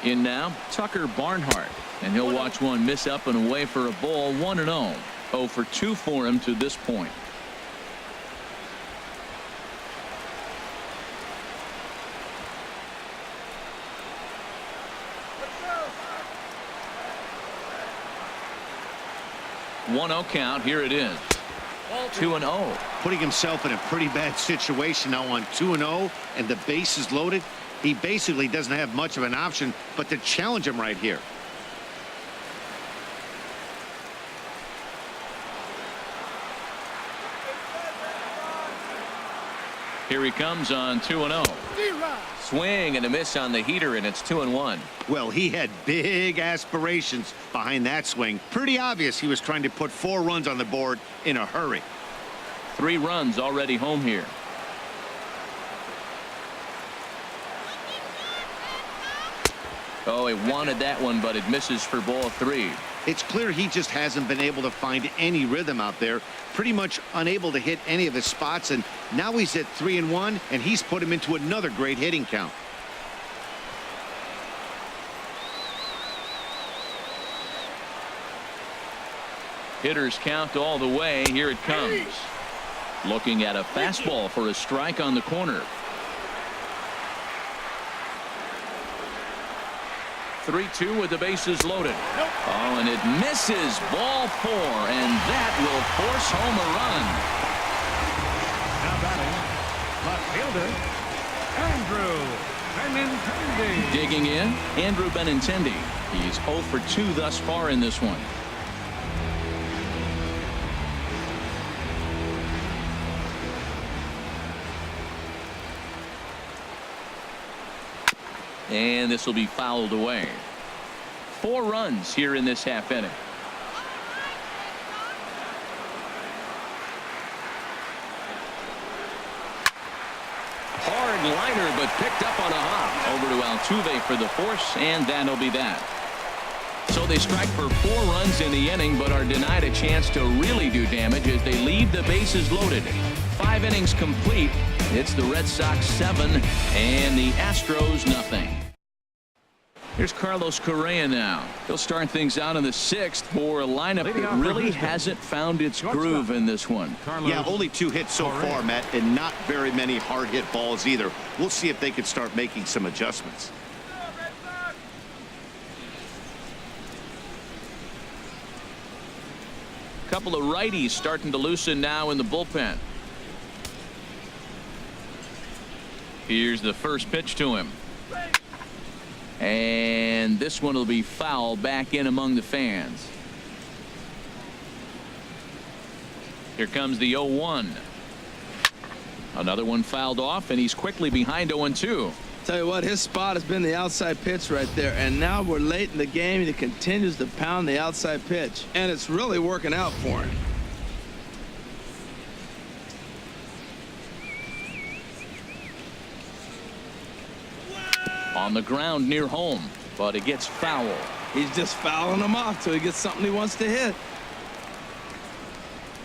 In now, Tucker Barnhart. And he'll watch one miss up and away for a ball. 1-0. 0 for 2 for him to this point. One 1-0 count. Here it is. 2-0. Putting himself in a pretty bad situation now on 2-0 and the base is loaded. He basically doesn't have much of an option but to challenge him right here. Here he comes on 2-0. Swing and a miss on the heater, and it's 2-1. Well, he had big aspirations behind that swing. Pretty obvious he was trying to put 4 runs on the board in a hurry. 3 runs already home here. Oh, he wanted that one, but it misses for ball 3. It's clear he just hasn't been able to find any rhythm out there. Pretty much unable to hit any of his spots, and now he's at 3-1, and he's put him into another great hitting count. Hitters count all the way. Here it comes. Looking at a fastball for a strike on the corner. 3-2 with the bases loaded. Oh, and it misses. Ball 4, and that will force home a run. Now batting, left fielder, Andrew Benintendi. Digging in, Andrew Benintendi. He's 0 for 2 thus far in this one. And this will be fouled away. 4 runs here in this half inning. Hard liner, but picked up on a hop. Over to Altuve for the force, and that'll be that. So they strike for 4 runs in the inning, but are denied a chance to really do damage as they leave the bases loaded. 5 innings complete. It's the Red Sox 7 and the Astros nothing. Here's Carlos Correa now. He'll start things out in the 6th for a lineup that really hasn't found its groove in this one. Yeah, only 2 hits so far, Matt, and not very many hard hit balls either. We'll see if they can start making some adjustments. Couple of righties starting to loosen now in the bullpen. Here's the first pitch to him. And this one will be foul back in among the fans. Here comes the 0-1. Another one fouled off, and he's quickly behind 0-2. Tell you what, his spot has been the outside pitch right there, and now we're late in the game and he continues to pound the outside pitch, and it's really working out for him. On the ground near home, but it gets foul. He's just fouling him off till he gets something he wants to hit.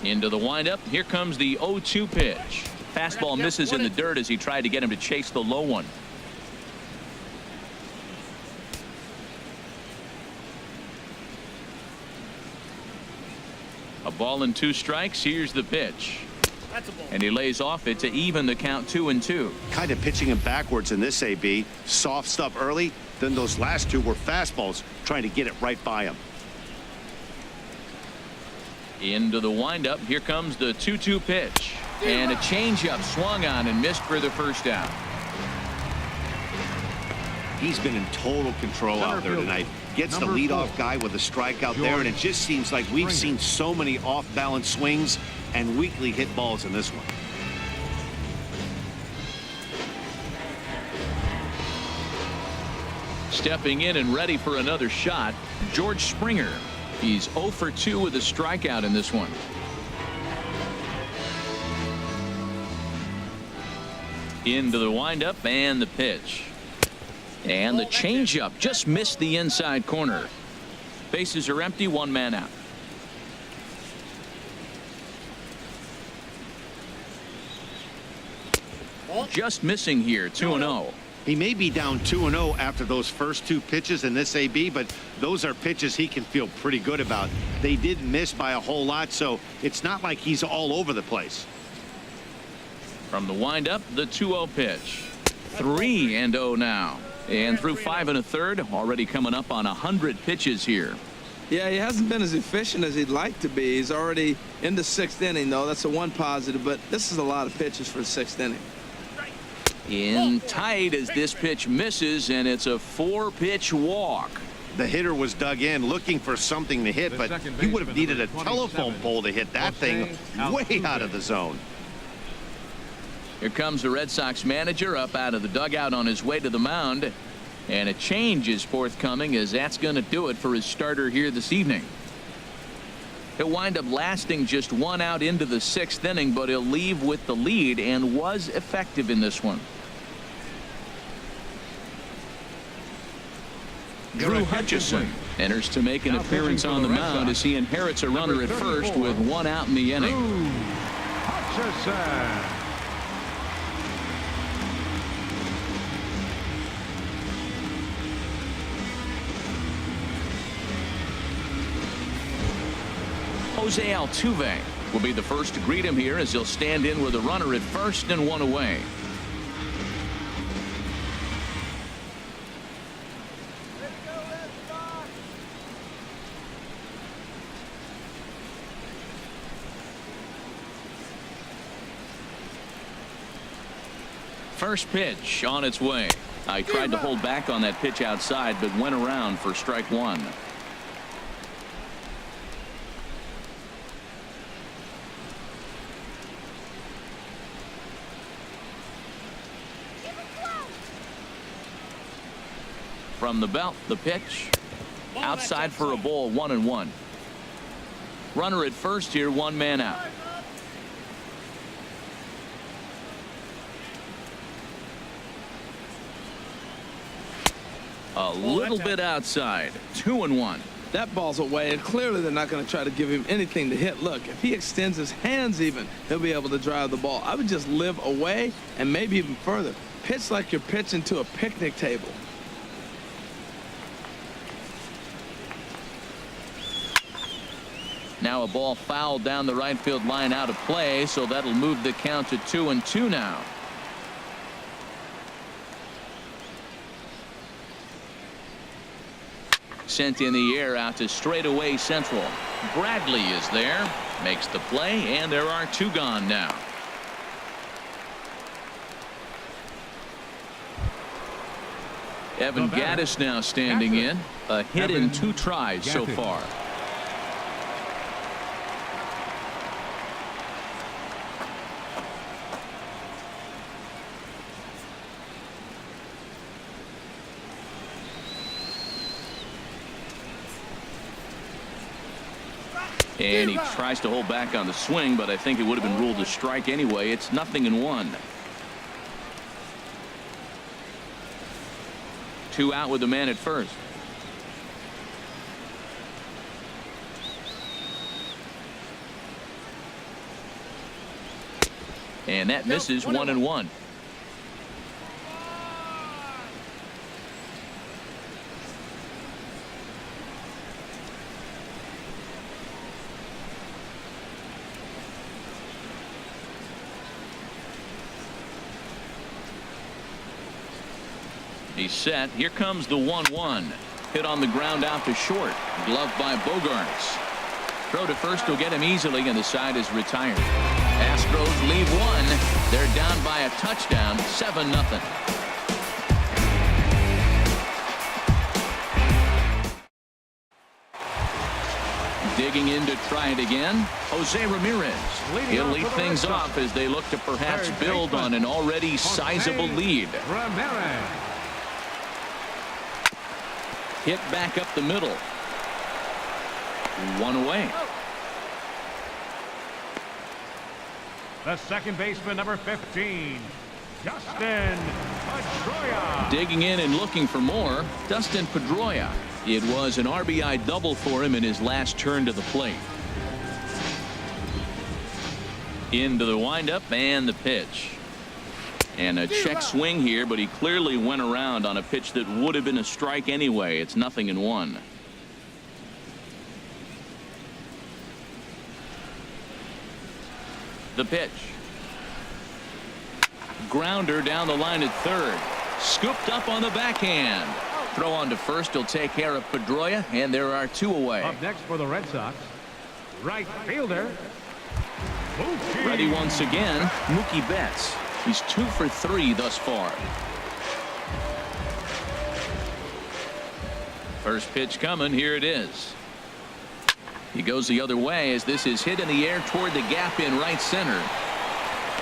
Into the windup. Here comes the 0-2 pitch. Fastball misses in the dirt as he tried to get him to chase the low one. A ball and 2 strikes. Here's the pitch. And he lays off it to even the count 2-2. Kind of pitching him backwards in this AB. Soft stuff early, then those last 2 were fastballs trying to get it right by him. Into the windup. Here comes the 2-2 pitch. And a changeup swung on and missed for the first out. He's been in total control out there tonight. Gets the leadoff guy with a strikeout there, and it just seems like we've seen so many off-balance swings and weakly hit balls in this one. Stepping in and ready for another shot, George Springer. He's 0 for 2 with a strikeout in this one. Into the windup and the pitch. And the changeup just missed the inside corner. Bases are empty, 1 man out. Just missing here, 2-0. He may be down 2-0 after those first 2 pitches in this AB, but those are pitches he can feel pretty good about. They did miss by a whole lot, so it's not like he's all over the place. From the windup, the 2-0 pitch. 3-0 now. And through 5 1/3, already coming up on 100 pitches here. Yeah, he hasn't been as efficient as he'd like to be. He's already in the 6th inning, though. That's a one positive, but this is a lot of pitches for the 6th inning. In tight as this pitch misses, and it's a 4-pitch walk. The hitter was dug in looking for something to hit, but he would have needed a telephone pole to hit that thing way out of the zone. Here comes the Red Sox manager up out of the dugout on his way to the mound. And a change is forthcoming, as that's going to do it for his starter here this evening. He'll wind up lasting just 1 out into the 6th inning, but he'll leave with the lead and was effective in this one. Drew Hutchison enters to make an appearance on the mound as he inherits a runner at first with 1 out in the inning. Hutchison. Jose Altuve will be the first to greet him here as he'll stand in with a runner at first and 1 away. First pitch on its way. I tried to hold back on that pitch outside, but went around for strike 1. From the belt, the pitch. Outside for a ball, 1-1. Runner at first here, 1 man out. A little bit outside, 2-1. That ball's away, and clearly they're not going to try to give him anything to hit. Look, if he extends his hands even, he'll be able to drive the ball. I would just live away and maybe even further. Pitch like you're pitching to a picnic table. Now a ball fouled down the right field line out of play, so that'll move the count to 2-2 now. Sent in the air out to straightaway central. Bradley is there, makes the play, and there are 2 gone now. Evan Gattis now standing in. A hit in 2 tries so far. And he tries to hold back on the swing, but I think it would have been ruled a strike anyway. It's 0-1. 2 out with the man at first. And that misses, 1-1. He's set. Here comes the 1-1. Hit on the ground out to short. Gloved by Bogarts. Throw to first will get him easily, and the side is retired. Astros leave 1. They're down by a touchdown, 7-0. Digging in to try it again, Jose Ramirez. He'll lead things off as they look to perhaps build on an already sizable lead. Hit back up the middle. One away. The second baseman, number 15, Dustin Pedroia. Digging in and looking for more, Dustin Pedroia. It was an RBI double for him in his last turn to the plate. Into the windup and the pitch. And a check swing here, but he clearly went around on a pitch that would have been a strike anyway. It's 0-1. The pitch. Grounder down the line at third. Scooped up on the backhand. Throw on to first will take care of Pedroia, and there are 2 away. Up next for the Red Sox, right fielder, Mookie. Ready once again, Mookie Betts. He's 2 for 3 thus far. First pitch coming. Here it is. He goes the other way as this is hit in the air toward the gap in right center.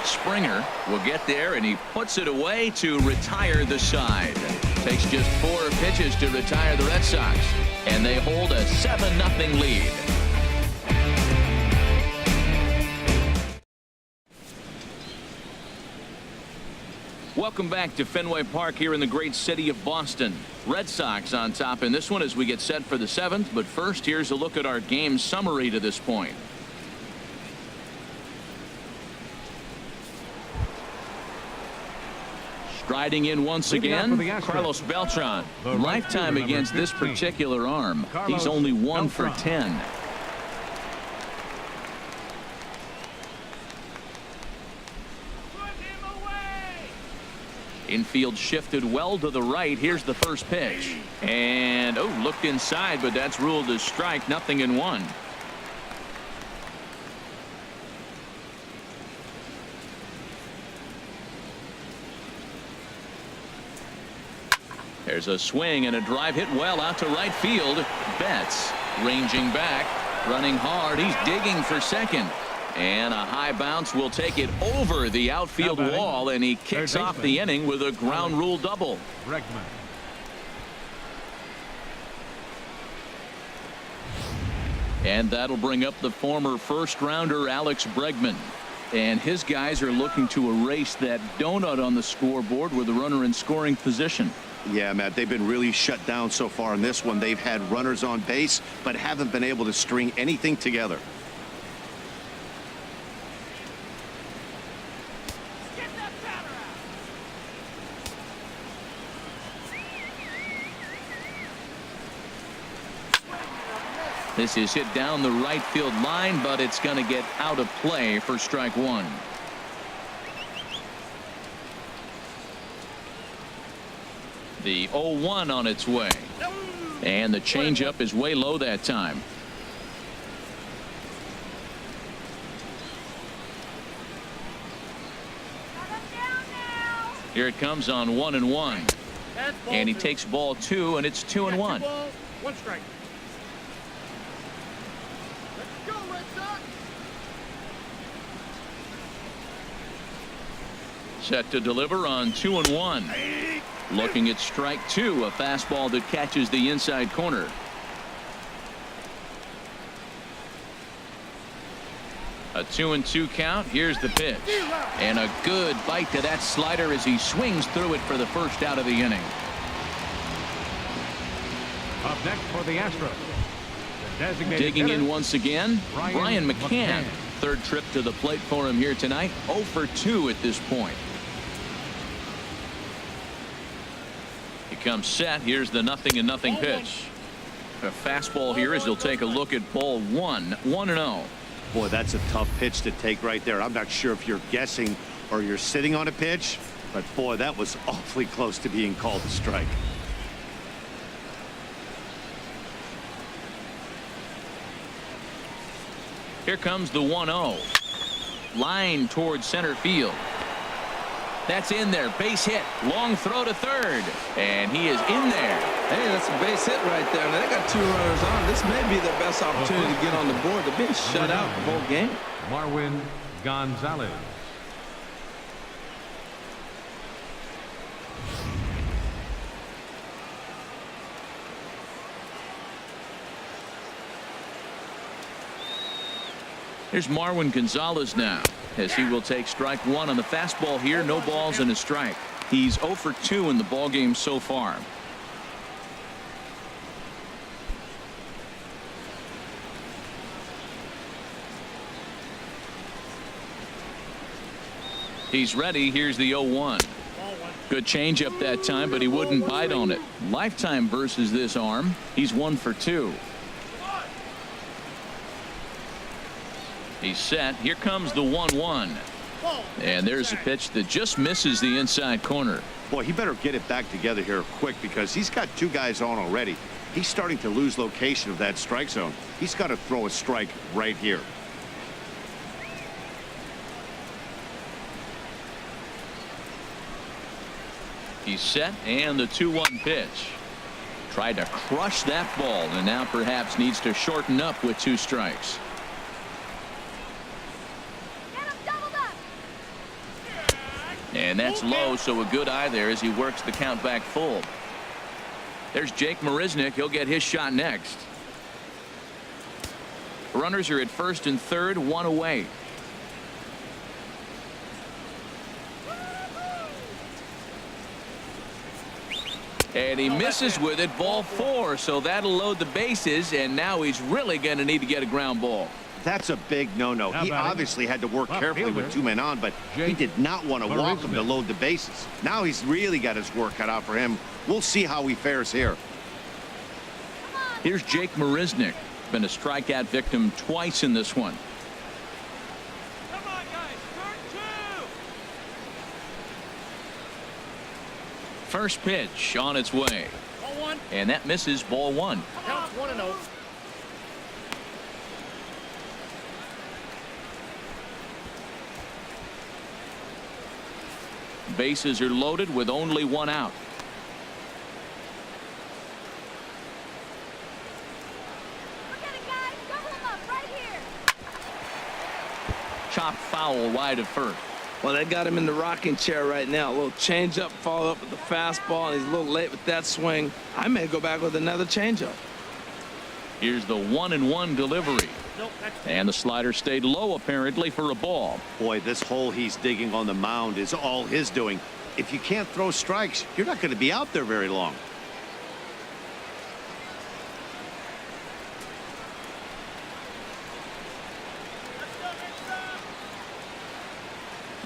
Springer will get there, and he puts it away to retire the side. Takes just 4 pitches to retire the Red Sox, and they hold a 7-0 lead. Welcome back to Fenway Park here in the great city of Boston. Red Sox on top in this one as we get set for the 7th. But first, here's a look at our game summary to this point. Striding in once again, Carlos Beltran. Lifetime against this particular arm. He's only 1 for 10. Infield shifted well to the right. Here's the first pitch. And, looked inside, but that's ruled as strike. 0-1. There's a swing and a drive hit well out to right field. Betts ranging back, running hard. He's digging for second. And a high bounce will take it over the outfield wall, and he kicks off the inning with a ground rule double. Bregman. And that'll bring up the former first-rounder Alex Bregman. And his guys are looking to erase that donut on the scoreboard with a runner in scoring position. Yeah, Matt, they've been really shut down so far in this one. They've had runners on base, but haven't been able to string anything together. This is hit down the right field line, but it's going to get out of play for strike 1. The 0-1 on its way. And the changeup is way low that time. Here it comes on 1-1. And he takes ball 2, and it's 2-1. 1 strike. Set to deliver on 2-1. Looking at strike 2, a fastball that catches the inside corner. A 2-2 count. Here's the pitch. And a good bite to that slider as he swings through it for the first out of the inning. Up next for the Astros, the designated Digging hitter, in once again, Brian McCann. McCann. Third trip to the plate for him here tonight. 0 for 2 at this point. He comes set. Here's the 0-0 pitch. A fastball here as he'll take a look at ball 1. 1-0. Boy, that's a tough pitch to take right there. I'm not sure if you're guessing or you're sitting on a pitch, but boy, that was awfully close to being called a strike. Here comes the 1-0. Line towards center field. That's in there. Base hit. Long throw to third. And he is in there. Hey, that's a base hit right there. Now they got 2 runners on. This may be their best opportunity to get on the board. They've been shut out the whole game. Marwin Gonzalez. Here's Marwin Gonzalez now, as he will take strike one on the fastball here. No balls and a strike. He's 0 for 2 in the ballgame so far. He's ready. Here's the 0-1. Good changeup that time, but he wouldn't bite on it. Lifetime versus this arm. He's 1 for 2. He's set. Here comes the 1-1. And there's a pitch that just misses the inside corner. Boy, he better get it back together here quick, because he's got 2 guys on already. He's starting to lose location of that strike zone. He's got to throw a strike right here. He's set, and the 2-1 pitch. Tried to crush that ball, and now perhaps needs to shorten up with 2 strikes. And that's low, so a good eye there as he works the count back full. There's Jake Marisnick. He'll get his shot next. Runners are at first and third, 1 away. And he misses with it, ball 4, so that'll load the bases, and now he's really going to need to get a ground ball. That's a big no-no. He obviously had to work carefully with 2 men on, but he did not want to walk him to load the bases. Now he's really got his work cut out for him. We'll see how he fares here. Here's Jake Marisnick. Been a strikeout victim twice in this one. Come on, guys. Turn 2. First pitch on its way. Ball 1. And that misses, ball 1. Counts 1-0. Bases are loaded with only 1 out. Chopped foul wide of first. Well, they got him in the rocking chair right now. A little changeup, follow up with the fastball, and he's a little late with that swing. I may go back with another changeup. Here's the 1-1 delivery. Nope, and the slider stayed low apparently for a ball. Boy, this hole he's digging on the mound is all his doing. If you can't throw strikes, you're not going to be out there very long.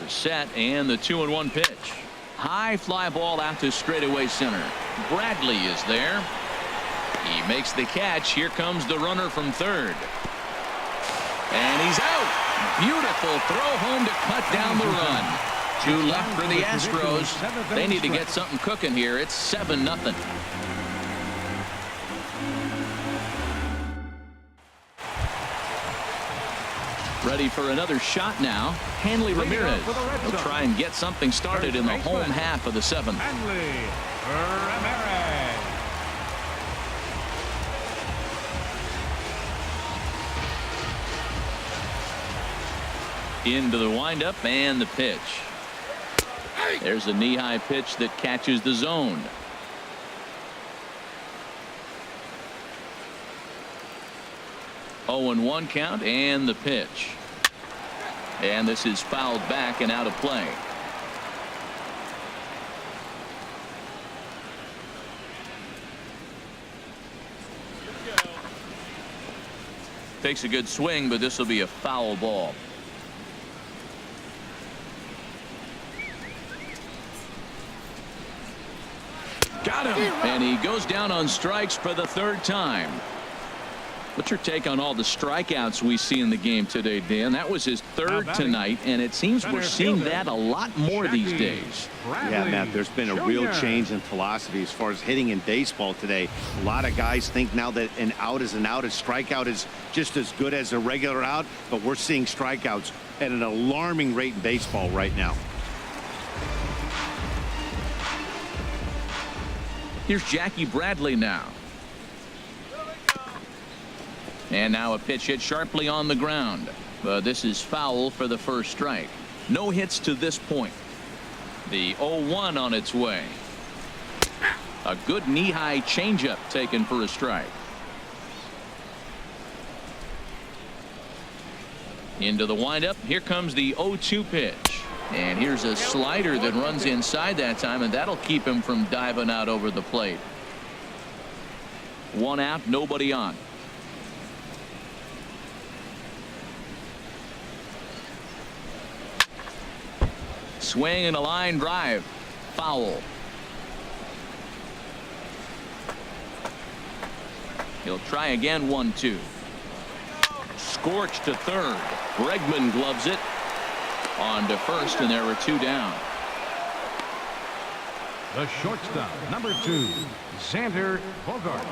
The set and the 2-1 pitch. High fly ball out to straightaway center. Bradley is there. He makes the catch. Here comes the runner from third. And he's out. Beautiful throw home to cut down the run. 2 left for the Astros. They need to get something cooking here. It's 7-0. Ready for another shot now. Hanley Ramirez will try and get something started in the home half of the 7th. Hanley Ramirez. Into the windup and the pitch. There's a knee-high pitch that catches the zone. Oh, and 1 count and the pitch. And this is fouled back and out of play. Takes a good swing, but this will be a foul ball. Got him. And he goes down on strikes for the 3rd time. What's your take on all the strikeouts we see in the game today, Dan? That was his 3rd tonight, and it seems we're seeing that a lot more these days. Yeah, Matt, there's been a real change in philosophy as far as hitting in baseball today. A lot of guys think now that an out is an out, a strikeout is just as good as a regular out, but we're seeing strikeouts at an alarming rate in baseball right now. Here's Jackie Bradley now. And now a pitch hit sharply on the ground. But this is foul for the first strike. No hits to this point. The 0-1 on its way. A good knee-high changeup taken for a strike. Into the windup. Here comes the 0-2 pitch. And here's a slider that runs inside that time, and that'll keep him from diving out over the plate. 1 out, nobody on. Swing and a line drive. Foul. He'll try again. 1-2. Scorched to third. Bregman gloves it. On to first, and there were 2 down. The shortstop, number 2, Xander Bogaerts.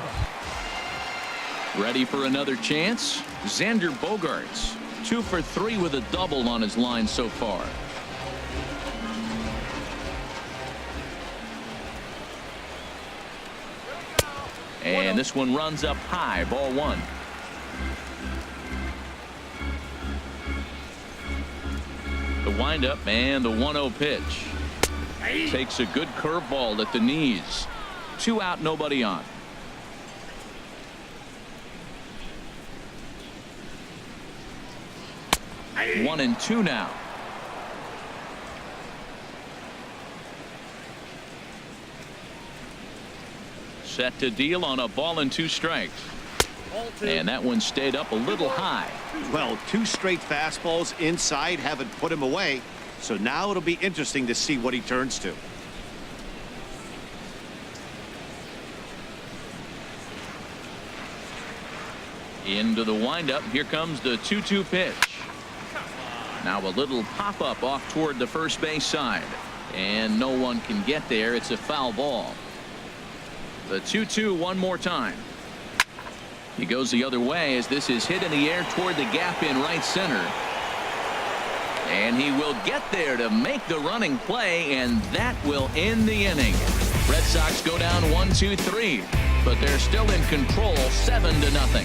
Ready for another chance? Xander Bogaerts, 2 for 3 with a double on his line so far. And this one runs up high. Ball 1. The windup and the 1-0 pitch. Takes a good curveball at the knees. 2 out, nobody on. One and 2 now. Set to deal on a ball and 2 strikes. And that one stayed up a little high. Well, 2 straight fastballs inside haven't put him away. So now it'll be interesting to see what he turns to. Into the windup. Here comes the 2-2 pitch. Now a little pop up off toward the first base side. And no one can get there. It's a foul ball. The 2-2 one more time. He goes the other way as this is hit in the air toward the gap in right center. And he will get there to make the running play, and that will end the inning. Red Sox go down 1-2-3, but they're still in control 7-0.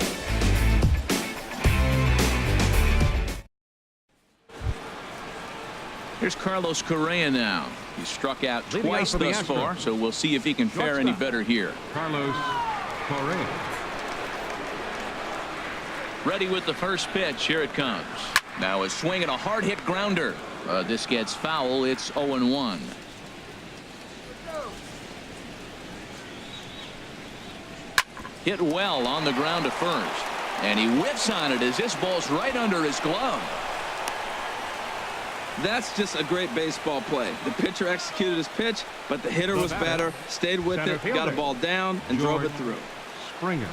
Here's Carlos Correa now. He's struck out twice thus far, so we'll see if he can fare any better here. Carlos Correa. Ready with the first pitch. Here it comes. Now a swing and a hard hit grounder. This gets foul. It's 0-1. Hit well on the ground to first. And he whiffs on it as this ball's right under his glove. That's just a great baseball play. The pitcher executed his pitch, but the hitter was better, stayed with it, got a ball down, and drove it through. Springer.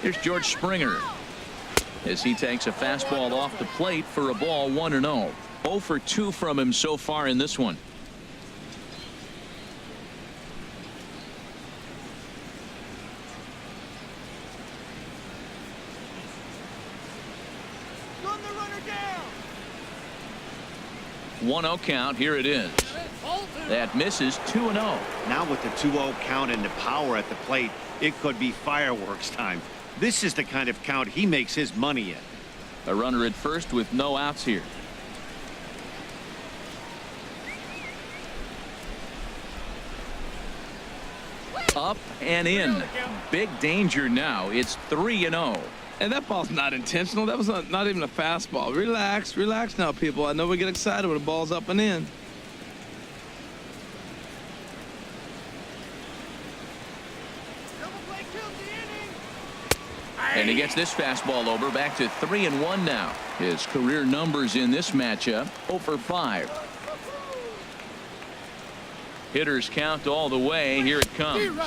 Here's George Springer as he takes a fastball off the plate for a ball. 1-0. 0 for 2 from him so far in this one. Run the runner down. 1-0 count. Here it is. That misses. 2-0. Now with the 2-0 count and the power at the plate, it could be fireworks time. This is the kind of count he makes his money in. A runner at first with no outs here. Up and in. Big danger now. It's 3-0. And that ball's not intentional. That was not even a fastball. Relax, relax now, people. I know we get excited when the ball's up and in. And he gets this fastball over. Back to 3-1 now. His career numbers in this matchup: 0 for 5. Hitters count all the way. Here it comes.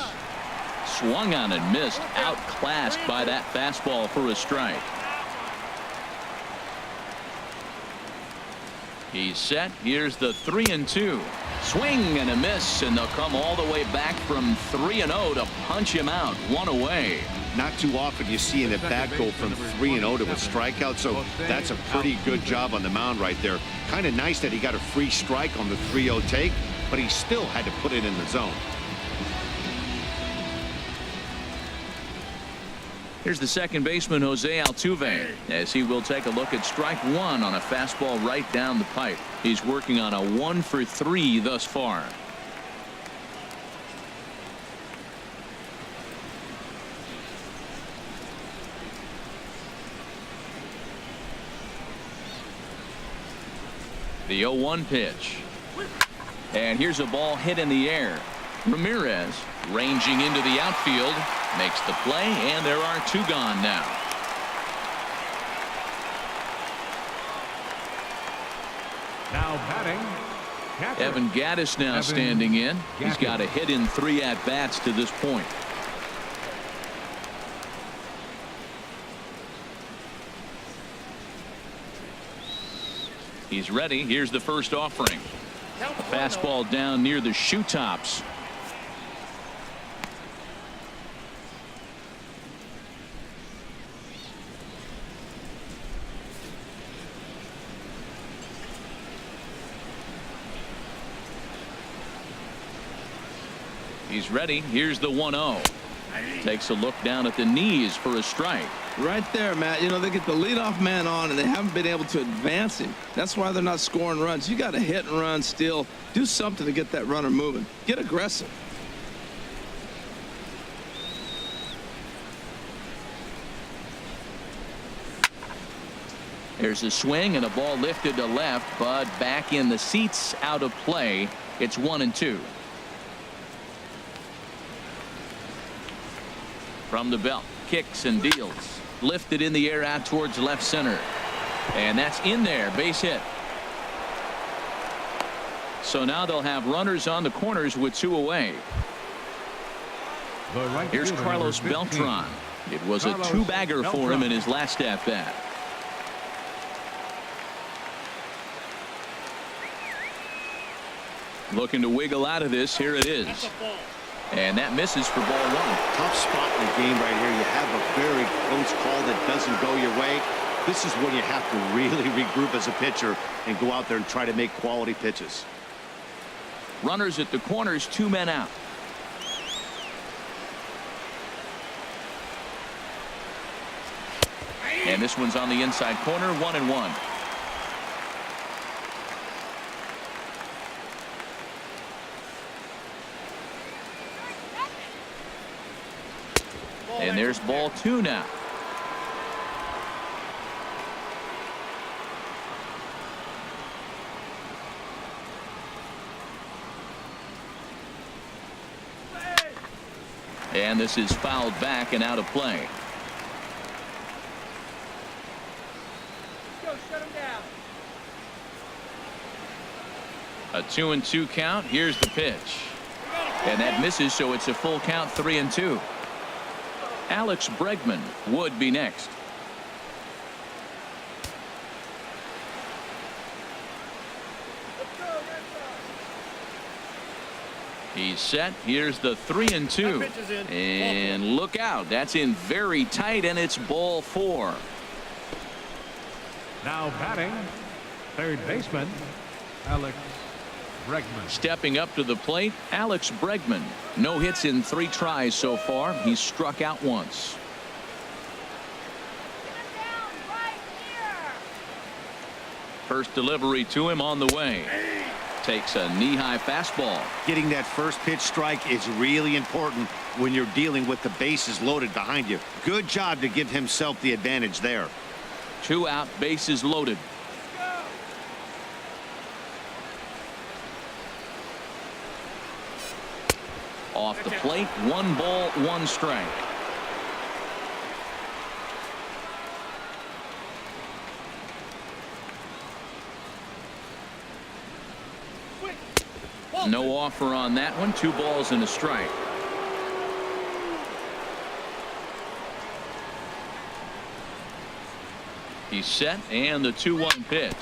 Swung on and missed. Outclassed by that fastball for a strike. He's set. Here's the 3-2. Swing and a miss, and they'll come all the way back from 3-0 to punch him out. 1 away. Not too often you see an at-bat go from 3-0 to a strikeout, so that's a pretty good job on the mound right there. Kind of nice that he got a free strike on the 3-0 take, but he still had to put it in the zone. Here's the second baseman, Jose Altuve, as he will take a look at strike one on a fastball right down the pipe. He's working on a 1-for-3 thus far. The 0-1 pitch. And here's a ball hit in the air. Ramirez ranging into the outfield makes the play, and there are two gone now. Now batting, catcher. Evan Gattis now standing in. He's got a hit in 3 at-bats to this point. He's ready. Here's the first offering. Fastball down near the shoe tops. He's ready. Here's the 1-0. Takes a look down at the knees for a strike. Right there, Matt. You know, they get the leadoff man on, and they haven't been able to advance him. That's why they're not scoring runs. You got to hit and run, steal, do something to get that runner moving. Get aggressive. There's a swing and a ball lifted to left, but back in the seats, out of play. It's 1-2. From the belt, kicks and deals. Lifted in the air out towards left center. And that's in there, base hit. So now they'll have runners on the corners with 2 away. Here's Carlos Beltran. It was a 2-bagger for him in his last at-bat. Looking to wiggle out of this. Here it is. And that misses for ball 1. Tough spot in the game right here. You have a very close call that doesn't go your way. This is when you have to really regroup as a pitcher and go out there and try to make quality pitches. Runners at the corners, 2 men out. And this one's on the inside corner, 1-1. And there's ball 2 now. And this is fouled back and out of play. Go, shut him down. A 2-2 count. Here's the pitch. And that misses, so it's a full count, 3-2. Alex Bregman would be next. He's set. Here's the 3-2. And look out. That's in very tight, and it's ball 4. Now batting, third baseman, Alex Bregman. Stepping up to the plate, Alex Bregman. No hits in 3 tries so far. He's struck out once. First delivery to him on the way. Takes a knee-high fastball. Getting that first pitch strike is really important when you're dealing with the bases loaded behind you. Good job to give himself the advantage there. 2 out, bases loaded. Off the plate, 1 ball, 1 strike. No offer on that one. 2 balls and a strike. He's set, and the 2-1 pitch.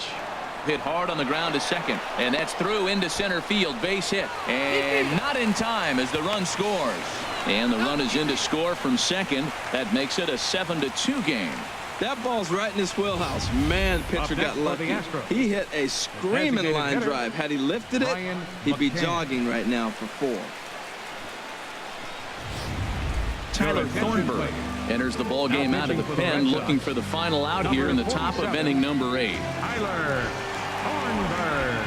Hit hard on the ground to second, and that's through into center field. Base hit, and not in time as the run scores. And the run is in to score from second. That makes it a 7-2 game. That ball's right in his wheelhouse. Man, pitcher got lucky. He hit a screaming line drive. Had he lifted it, he'd be jogging right now for 4. Tyler Thornburg Enters the ball game out of the pen, looking for the final out here in the top of inning number 8. Tyler Thornburg.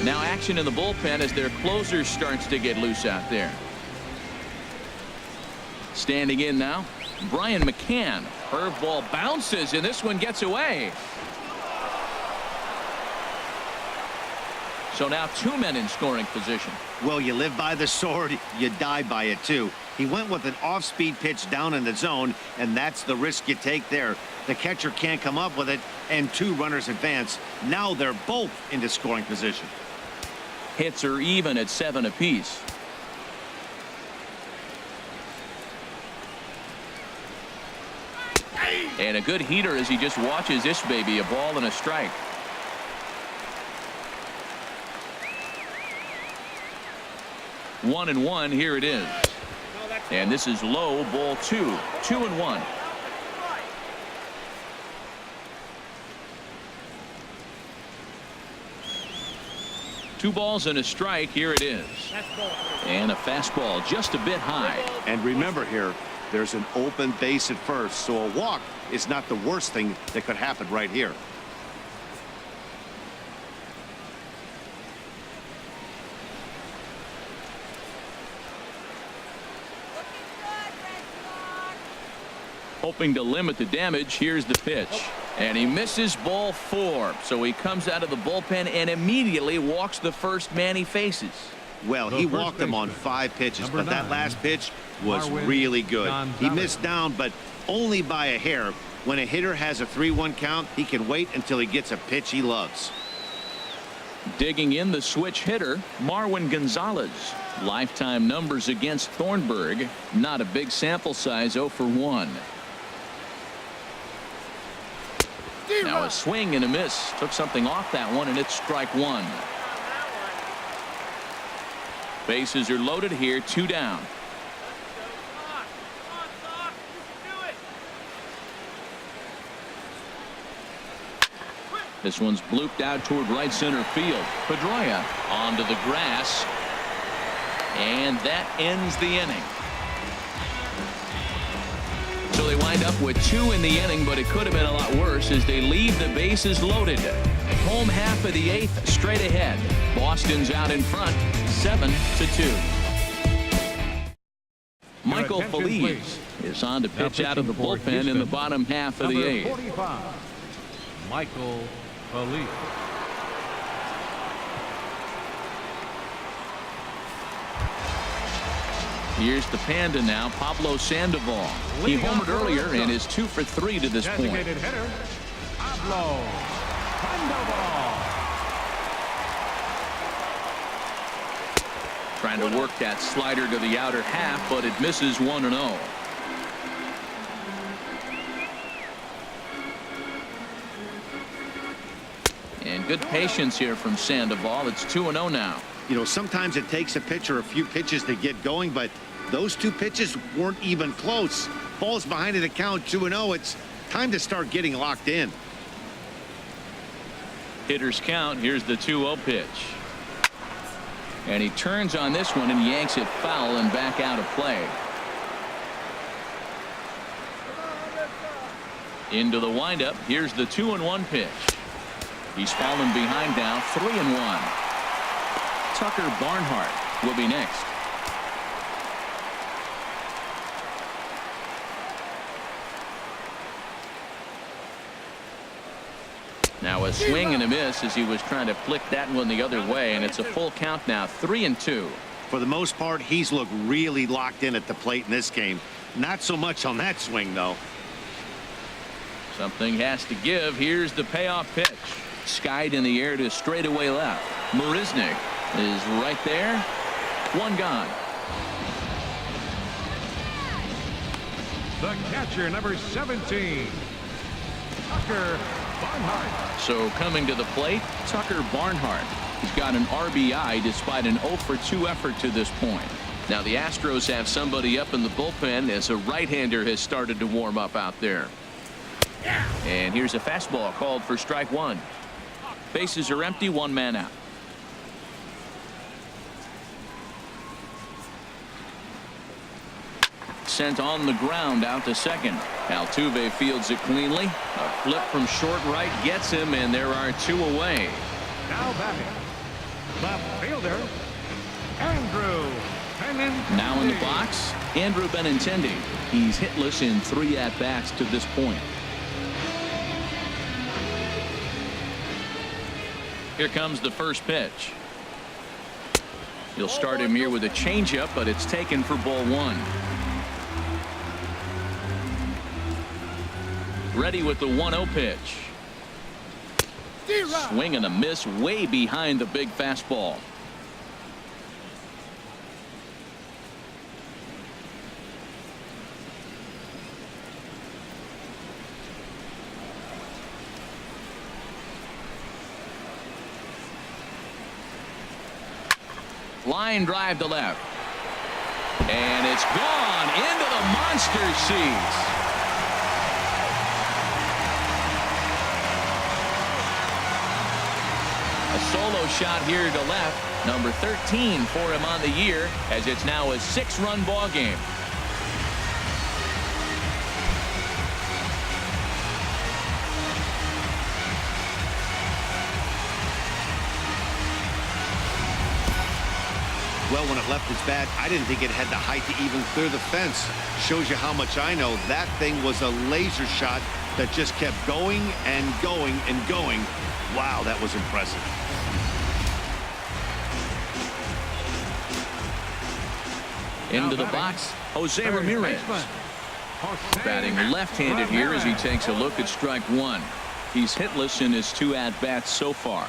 Now action in the bullpen as their closer starts to get loose out there. Standing in now, Brian McCann. Curveball bounces, and this one gets away. So now 2 men in scoring position. Well, you live by the sword, you die by it too. He went with an off-speed pitch down in the zone, and that's the risk you take there. The catcher can't come up with it, and 2 runners advance. Now they're both into scoring position. Hits are even at 7 apiece. And a good heater as he just watches this baby, a ball and a strike. One and one, here it is. And this is low, ball 2. 2-1. Two balls and a strike, here it is. And a fastball just a bit high. And remember here, there's an open base at first, so a walk is not the worst thing that could happen right here. Hoping to limit the damage, here's the pitch. And he misses ball 4. So he comes out of the bullpen and immediately walks the first man he faces. Well, he walked him on 5 pitches, but that last pitch was really good. He missed down, but only by a hair. When a hitter has a 3-1 count, he can wait until he gets a pitch he loves. Digging in the switch hitter, Marwin Gonzalez. Lifetime numbers against Thornburg. Not a big sample size, 0 for 1. Now a swing and a miss. Took something off that one, and it's strike 1. Bases are loaded here, 2 down. This one's blooped out toward right center field. Pedroia onto the grass. And that ends the inning. So they wind up with 2 in the inning, but it could have been a lot worse as they leave the bases loaded. Home half of the 8th straight ahead. Boston's out in front, 7-2. Michael Feliz is on to pitch out of the bullpen in the bottom half of the 8th. 45, Michael Feliz. Here's the Panda now, Pablo Sandoval. He homered earlier and is 2 for 3 to this point. Designated hitter, Pablo Sandoval. Trying to work that slider to the outer half, but it misses 1-0. And good patience here from Sandoval. It's 2-0 now. You know, sometimes it takes a pitcher a few pitches to get going, but those 2 pitches weren't even close. Ball's behind at the count, 2-0. It's time to start getting locked in. Hitters count. Here's the 2-0 pitch. And he turns on this one and yanks it foul and back out of play. Into the windup. Here's the 2-1 pitch. He's fallen behind now, 3-1. Tucker Barnhart will be next. Now a swing and a miss as he was trying to flick that one the other way, and it's a full count now, 3-2. For the most part, he's looked really locked in at the plate in this game. Not so much on that swing, though. Something has to give. Here's the payoff pitch. Skied in the air to straightaway left. Marisnick is right there. 1 gone. The catcher, number 17, Tucker Barnhart. So coming to the plate, Tucker Barnhart. He's got an RBI despite an 0 for 2 effort to this point. Now the Astros have somebody up in the bullpen as a right-hander has started to warm up out there. And here's a fastball called for strike one. Bases are empty, one man out. Sent on the ground out to second. Altuve fields it cleanly. A flip from short right gets him, and there are two away. Now batting, left fielder, Andrew Benintendi. Now in the box, Andrew Benintendi. He's hitless in 3 at-bats to this point. Here comes the first pitch. He'll start him here with a changeup, but it's taken for ball one. Ready with the 1-0 pitch. Swing and a miss way behind the big fastball. Line drive to left. And it's gone into the monster seats. A solo shot here to left. Number 13 for him on the year, as it's now a 6-run ball game. Well, when it left his bat, I didn't think it had the height to even clear the fence. Shows you how much I know. That thing was a laser shot that just kept going and going and going. Wow, that was impressive. Into the box, Jose Ramirez. Batting left-handed here as he takes a look at strike one. He's hitless in his 2 at-bats so far.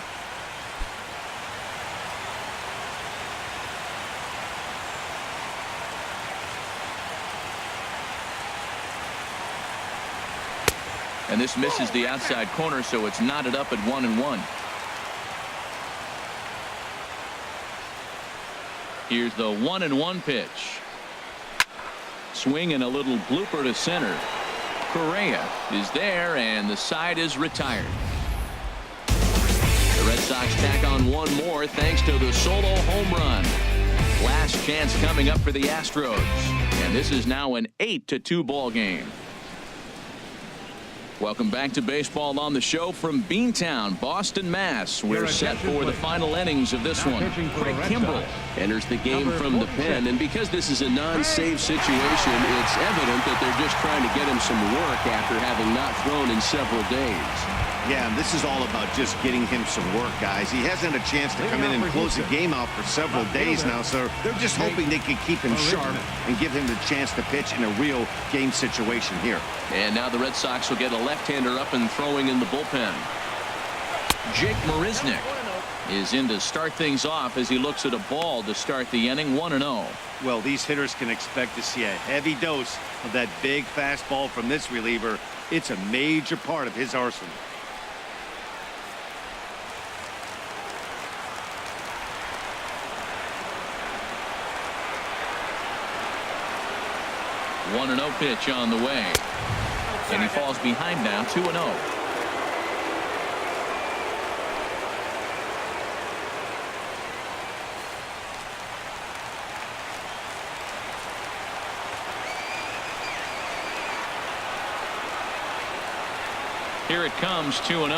And this misses the outside corner, so it's knotted up at 1-1. Here's the 1-1 pitch. Swing and a little blooper to center. Correa is there, and the side is retired. The Red Sox tack on one more thanks to the solo home run. Last chance coming up for the Astros, and this is now an 8-2 ball game. Welcome back to baseball on the show from Beantown, Boston, Mass. We're set for the final innings of this one. Craig Kimbrell enters the game from the pen, and because this is a non-save situation, it's evident that they're just trying to get him some work after having not thrown in several days. Yeah, and this is all about just getting him some work, guys. He hasn't had a chance to come in and close the game out for several days now, so they're just hoping they can keep him sharp and give him the chance to pitch in a real game situation here. And now the Red Sox will get a left-hander up and throwing in the bullpen. Jake Marisnick is in to start things off as he looks at a ball to start the inning. 1-0. Well, these hitters can expect to see a heavy dose of that big fastball from this reliever. It's a major part of his arsenal. 1-0 pitch on the way. And he falls behind now, 2-0. Here it comes, 2-0.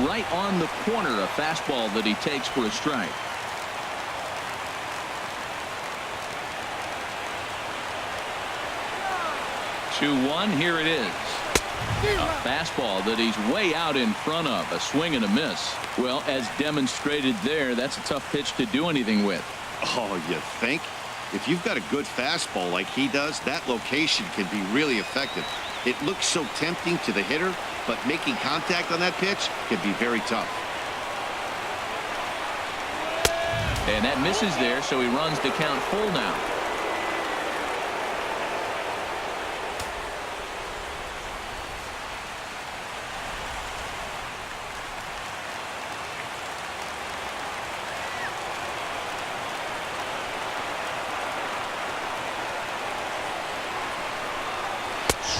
Right on the corner, a fastball that he takes for a strike. 2-1, here it is. A fastball that he's way out in front of. A swing and a miss. Well, as demonstrated there, that's a tough pitch to do anything with. Oh, you think? If you've got a good fastball like he does, that location can be really effective. It looks so tempting to the hitter, but making contact on that pitch can be very tough. And that misses there, so he runs the count full now.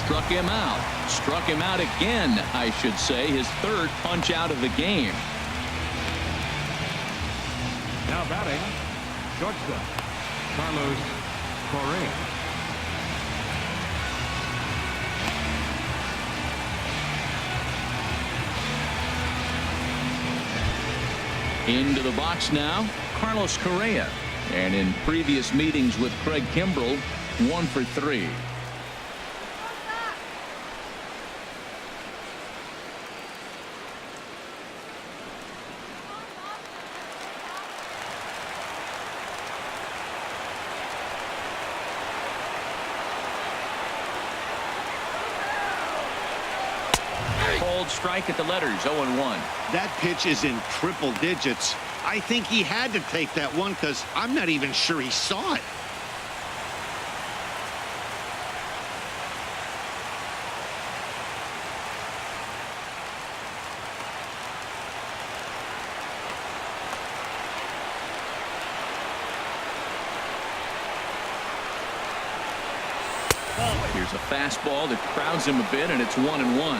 Struck him out. Struck him out again, I should say. His third punch out of the game. Now batting, shortstop, Carlos Correa. Into the box now, Carlos Correa. And in previous meetings with Craig Kimbrell, 1 for 3. Cold strike at the letters, 0-1. That pitch is in triple digits. I think he had to take that one because I'm not even sure he saw it. Here's a fastball that crowds him a bit, and it's 1-1.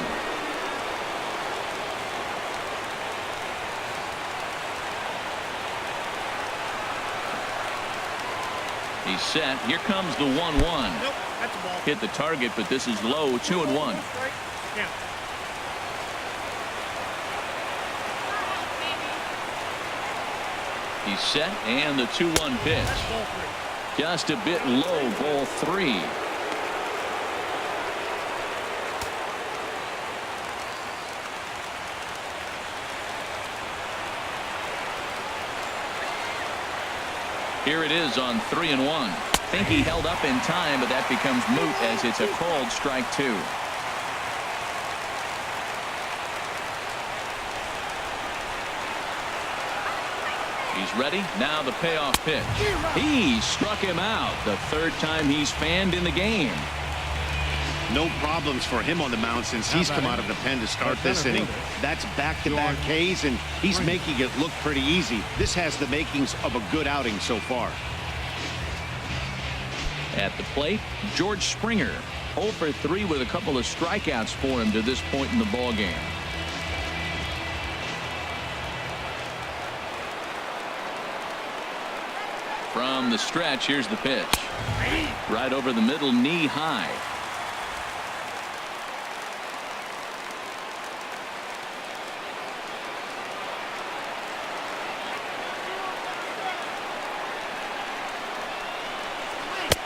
He's set. Here comes the 1-1. Nope, that's a ball. Hit the target, but this is low, 2-1. Yeah. He's set, and the 2-1 pitch. That's ball 3. Just a bit low, ball 3. Here it is on 3-1. Think he held up in time, but that becomes moot as it's a called strike 2. He's ready. Now the payoff pitch. He struck him out. The third time he's fanned in the game. No problems for him on the mound since he's come out of the pen to start this inning. That's back-to-back Ks, and he's making it look pretty easy. This has the makings of a good outing so far. At the plate, George Springer, 0 for 3 with a couple of strikeouts for him to this point in the ballgame. From the stretch, here's the pitch. Right over the middle, knee high.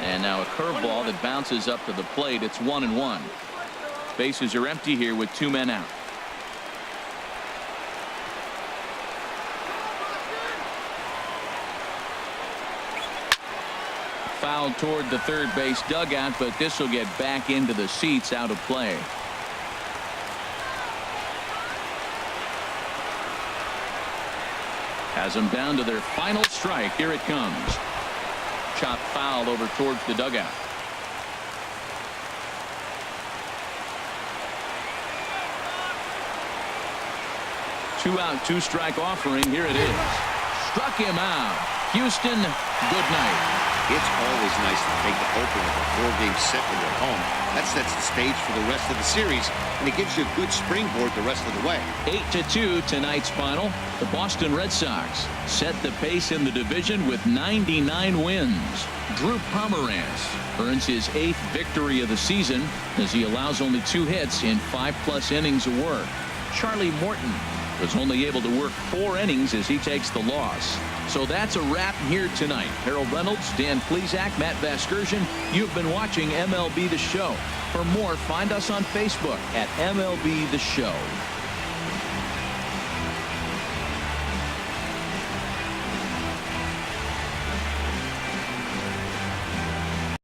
And now a curveball that bounces up to the plate. It's 1-1. Bases are empty here with 2 men out. Foul toward the third base dugout, but this will get back into the seats, out of play. Has them down to their final strike. Here it comes. Chop foul over towards the dugout. 2 out, 2 strike offering. Here it is. Struck him out. Houston, good night. It's always nice to take the opener of a 4-game set when you're home. That sets the stage for the rest of the series, and it gives you a good springboard the rest of the way. 8-2 tonight's final. The Boston Red Sox set the pace in the division with 99 wins. Drew Pomeranz earns his 8th victory of the season as he allows only 2 hits in 5+ innings of work. Charlie Morton was only able to work 4 innings as he takes the loss. So that's a wrap here tonight. Harold Reynolds, Dan Plesac, Matt Vasgersian. You've been watching MLB The Show. For more, find us on Facebook at MLB The Show.